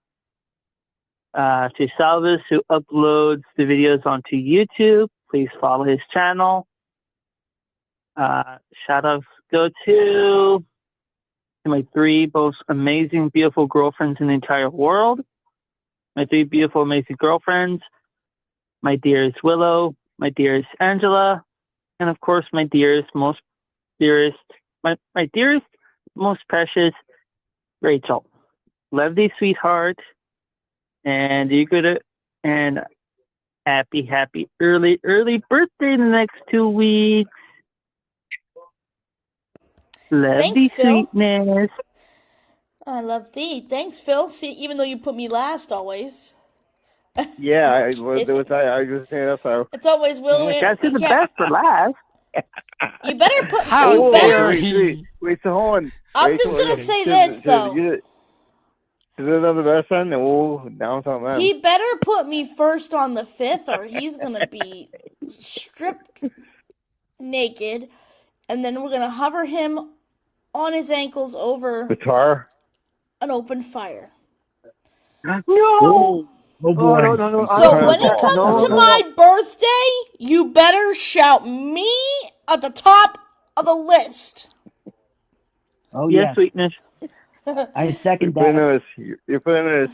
to Salvis, who uploads the videos onto YouTube. Please follow his channel. Shout outs go to my three most amazing, beautiful girlfriends in the entire world. My three beautiful, amazing girlfriends. My dearest Willow, my dearest Angela, and of course my dearest, most precious Rachel. Love thee, sweetheart, and you could and happy early birthday in the next 2 weeks. Love Thanks, thee, Phil. sweetness. I love thee. Thanks, Phil. See, even though you put me last always. Yeah, I was saying that. So It's always Will. Gotta do the best for last. You better put. How you better. dare he? Wait, so hold on. I'm just gonna say this though. Is it the best one? Oh, down something. He better put me first on the 5th, or he's gonna be stripped naked, and then we're gonna hover him on his ankles over Guitar. an open fire. No. Oh boy. No. So when it comes to my birthday, you better shout me at the top of the list. Oh yes, yeah. sweetness. I second You're that. putting this.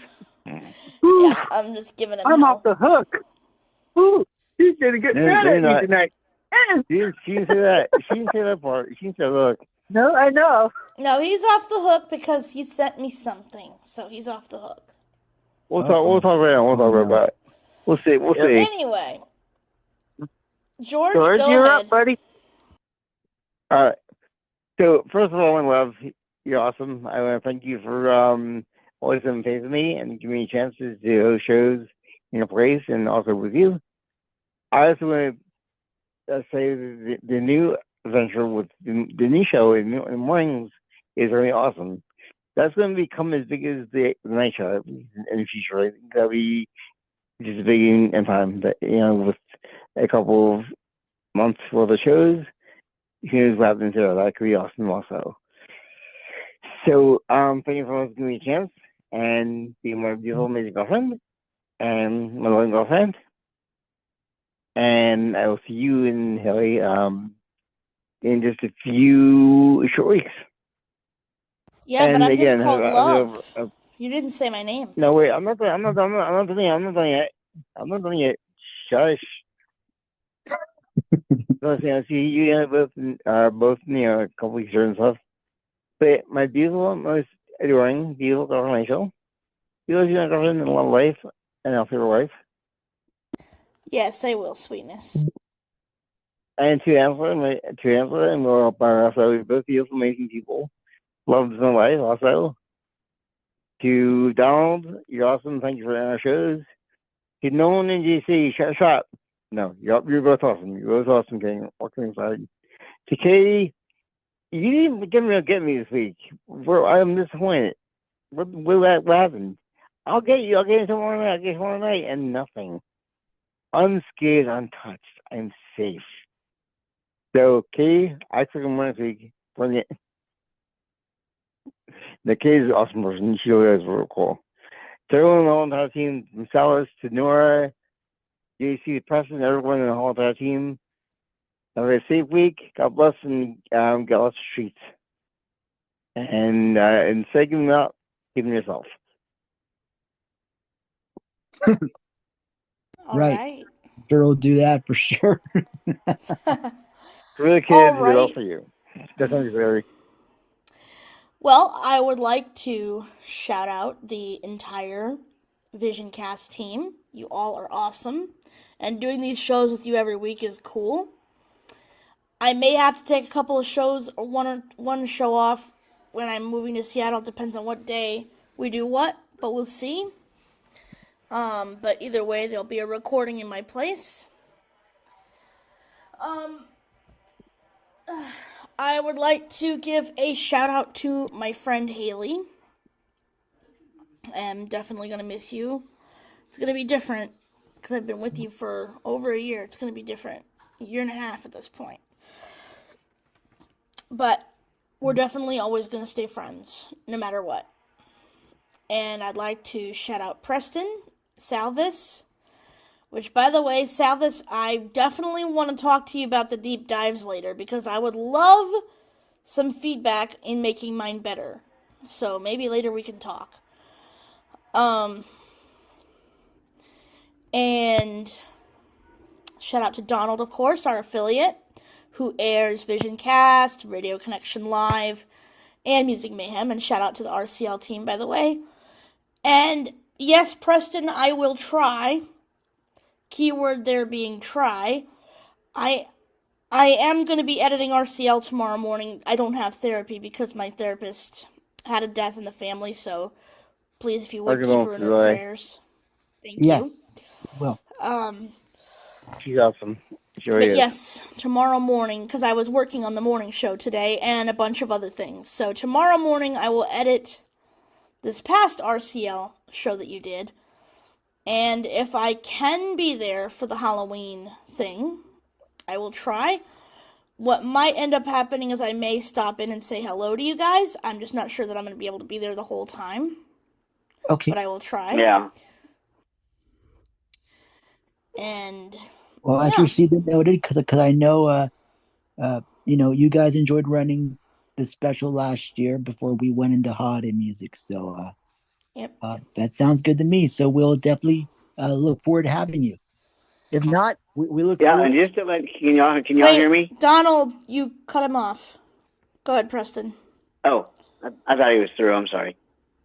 Yeah, I'm just giving him I'm hell. off the hook. Ooh, she's gonna get mad at me tonight. She didn't say that. She didn't say that part. She said, "Look." No, I know. No, he's off the hook because he sent me something, so he's off the hook. We'll talk about it. We'll talk about it. We'll see. We'll see. Anyway, George, George, go you're ahead. up, buddy. All right. So first of all, I love you're awesome. I want to thank you for always having faith in me and giving me chances to host shows in your place and also with you. I also want to say the new adventure with the new show in the mornings is really awesome. That's going to become as big as the night show in the future. I think that'll be just as big in time. But with a couple of months for the shows, who knows what happens there? That could be awesome also. So thank you for giving me a chance and being my beautiful, amazing girlfriend and my loving girlfriend. And I will see you in Haley in just a few short weeks. Yeah, and but I'm again, just called Love. You didn't say my name. No, wait, I'm not done yet. I'm not done yet. Shush. So I see you both a couple weeks here and stuff. But my beautiful, most adoring, beautiful girlfriend Rachel, you live your girlfriend in a lot of life and a healthy life. Yes, I will, sweetness. And to Angela and we're up by also both beautiful, amazing people. Loves my life also. To Donald, you're awesome. Thank you for our shows. To Nolan and JC, shut up. No, you're both awesome. You're both awesome, King. Walking inside. To Katie, you didn't get me this week. I'm disappointed. What happened? I'll get you tomorrow night. And nothing. Unscathed, untouched. I'm safe. So, Katie, I took him last week. Bring it. The Katie's an awesome person. She really is real cool. To everyone on the whole team, from Salvis to Nora, JC, Preston, everyone in the whole entire team, have a safe week. God bless and get lots of treats. And say give them out, give them yourself. Right. Sure will do that for sure. For the kids, All we do it all right. for you. Definitely very. Well, I would like to shout out the entire VisionCast team. You all are awesome. And doing these shows with you every week is cool. I may have to take a couple of shows or one show off when I'm moving to Seattle. It depends on what day we do what, but we'll see. But either way, there'll be a recording in my place. I would like to give a shout out to my friend Haley. I'm definitely going to miss you. It's going to be different because I've been with you for over a year. It's going to be different. A year and a half at this point. But we're definitely always going to stay friends, no matter what. And I'd like to shout out Preston, Salvis, which, by the way, Salvis, I definitely want to talk to you about the deep dives later because I would love some feedback in making mine better. So maybe later we can talk. And shout out to Donald, of course, our affiliate, who airs VisionCast, Radio Connection Live, and Music Mayhem. And shout out to the RCL team, by the way. And yes, Preston, I will try. Keyword there being try. I am going to be editing RCL tomorrow morning. I don't have therapy because my therapist had a death in the family, so please, if you would, keep her in her prayers. Thank you. Well. She's awesome. She really But is. yes, tomorrow morning, because I was working on the morning show today and a bunch of other things. So tomorrow morning I will edit this past RCL show that you did. And if I can be there for the Halloween thing, I will try. What might end up happening is I may stop in and say hello to you guys. I'm just not sure that I'm going to be able to be there the whole time. Okay. But I will try. Yeah. And Well, I received it noted because I know, you guys enjoyed running the special last year before we went into holiday music. So, yep. That sounds good to me. So we'll definitely look forward to having you. If not, we look Yeah, forward. and just to let can y'all hear me? Donald, you cut him off. Go ahead, Preston. Oh, I thought he was through. I'm sorry.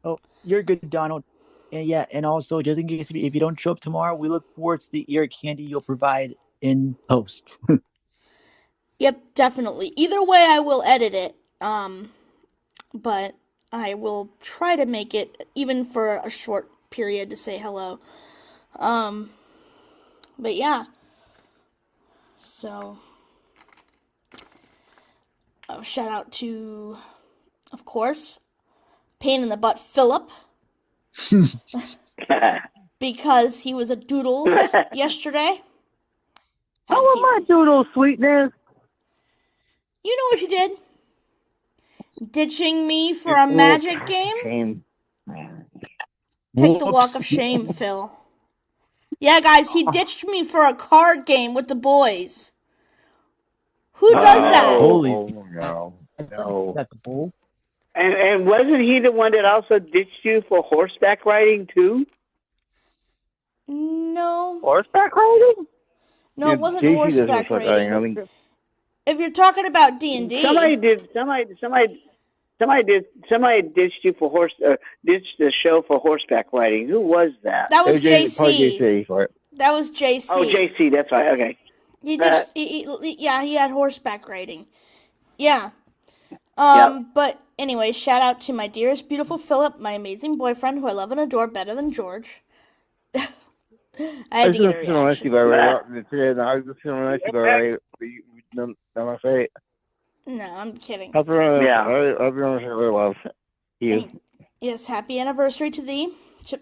Oh, you're good, Donald. And yeah, and also just in case if you don't show up tomorrow, we look forward to the ear candy you'll provide in post. Yep, definitely. Either way, I will edit it. But I will try to make it even for a short period to say hello. But yeah. So, shout out to, of course, Pain in the Butt Philip. Because he was a doodles yesterday. How am I doodle, sweetness? You know what you did? Ditching me for a magic game? Shame. Take the walk of shame, Phil. Yeah, guys, he ditched me for a card game with the boys. Who does that? No. And wasn't he the one that also ditched you for horseback riding too? No. Horseback riding? No, it wasn't horseback riding. If you're talking about D&D, Somebody ditched you for ditched the show for horseback riding. Who was that? That was JC. JC. That was JC. Oh, JC, that's right. Okay. He had horseback riding. Yeah. But anyway, shout out to my dearest, beautiful Philip, my amazing boyfriend, who I love and adore better than George. I had to get a reaction. I was just feeling nice about it. I'm afraid. No, I'm kidding. Hope everyone loves you. Yes, happy anniversary to thee.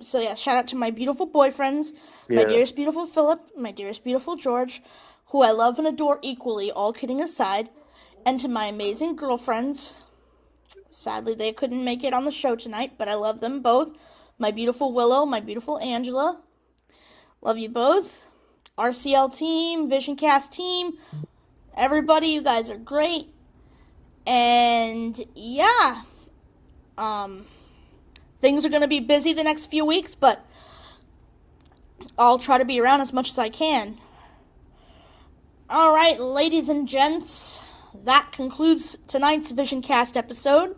So yeah, shout out to my beautiful boyfriends, my dearest beautiful Philip, my dearest beautiful George, who I love and adore equally, all kidding aside, and to my amazing girlfriends. Sadly, they couldn't make it on the show tonight, but I love them both. My beautiful Willow, my beautiful Angela. Love you both. RCL team, VisionCast team, everybody, you guys are great. And yeah, things are going to be busy the next few weeks, but I'll try to be around as much as I can. All right, ladies and gents, that concludes tonight's VisionCast episode.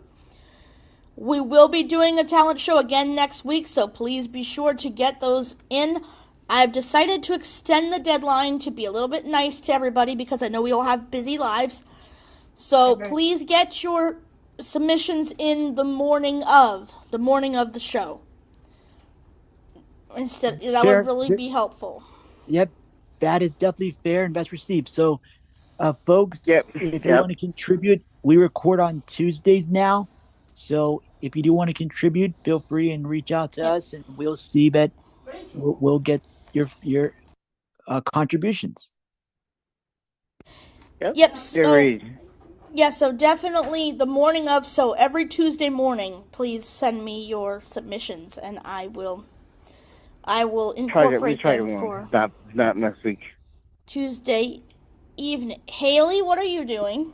We will be doing a talent show again next week, so please be sure to get those in. I've decided to extend the deadline to be a little bit nice to everybody because I know we all have busy lives. So please get your submissions in the morning of the show. Instead, that would really be helpful. Yep, that is definitely fair and best received. So, folks, if you want to contribute, we record on Tuesdays now. So if you do want to contribute, feel free and reach out to us, and we'll see that we'll get your contributions. Yep. So definitely the morning of. So every Tuesday morning, please send me your submissions, and I will incorporate them for not next week. Tuesday evening. Haley, what are you doing?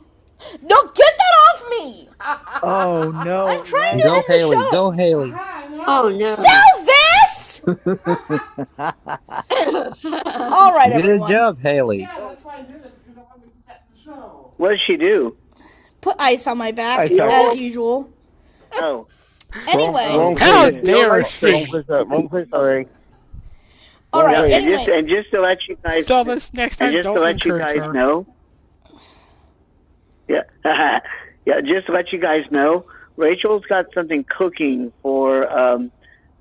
No, get that off me! Oh no! I'm trying to Go end the Haley, show. go Haley. Oh no. Salvis! All right, Good everyone. job, Haley. What did she do? Put ice on my back, as usual. Oh. Anyway. How dare she? Wrong place, sorry. All right, anyway. And just to let you guys, next time, and just to let you guys know, just to let you guys know, Rachel's got something cooking for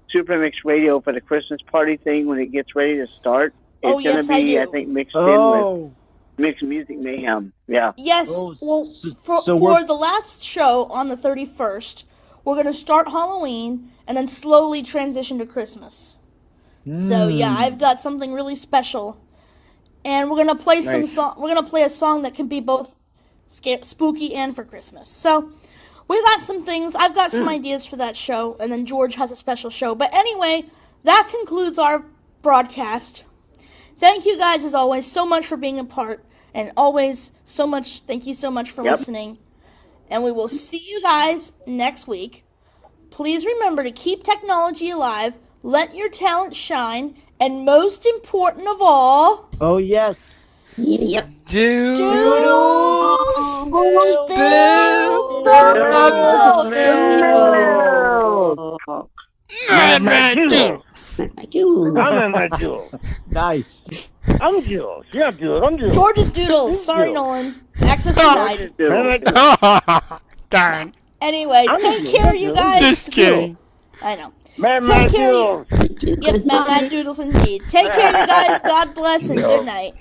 Super Mix Radio for the Christmas party thing when it gets ready to start. It's going to be, I think, mixed in with Mixed Music Mayhem. Yeah. Yes. Well, for the last show on the 31st, we're going to start Halloween and then slowly transition to Christmas. So yeah, I've got something really special, and we're gonna play We're gonna play a song that can be both spooky and for Christmas. So we've got some things. I've got some ideas for that show, and then George has a special show. But anyway, that concludes our broadcast. Thank you guys, as always, so much for being a part, and always thank you so much for listening. And we will see you guys next week. Please remember to keep technology alive. Let your talent shine, and most important of all... Oh, yes. Yep. Doodles spill the milk. I'm my Jules. Nice. I'm Jules. Yeah, Jules. I'm Jules. George's Doodles. Sorry, Nolan. Access denied. Darn. Anyway, take care, you guys. Just kidding. I know. Take care, Yep, Mad Doodles indeed. Take care, you guys. God bless and good night.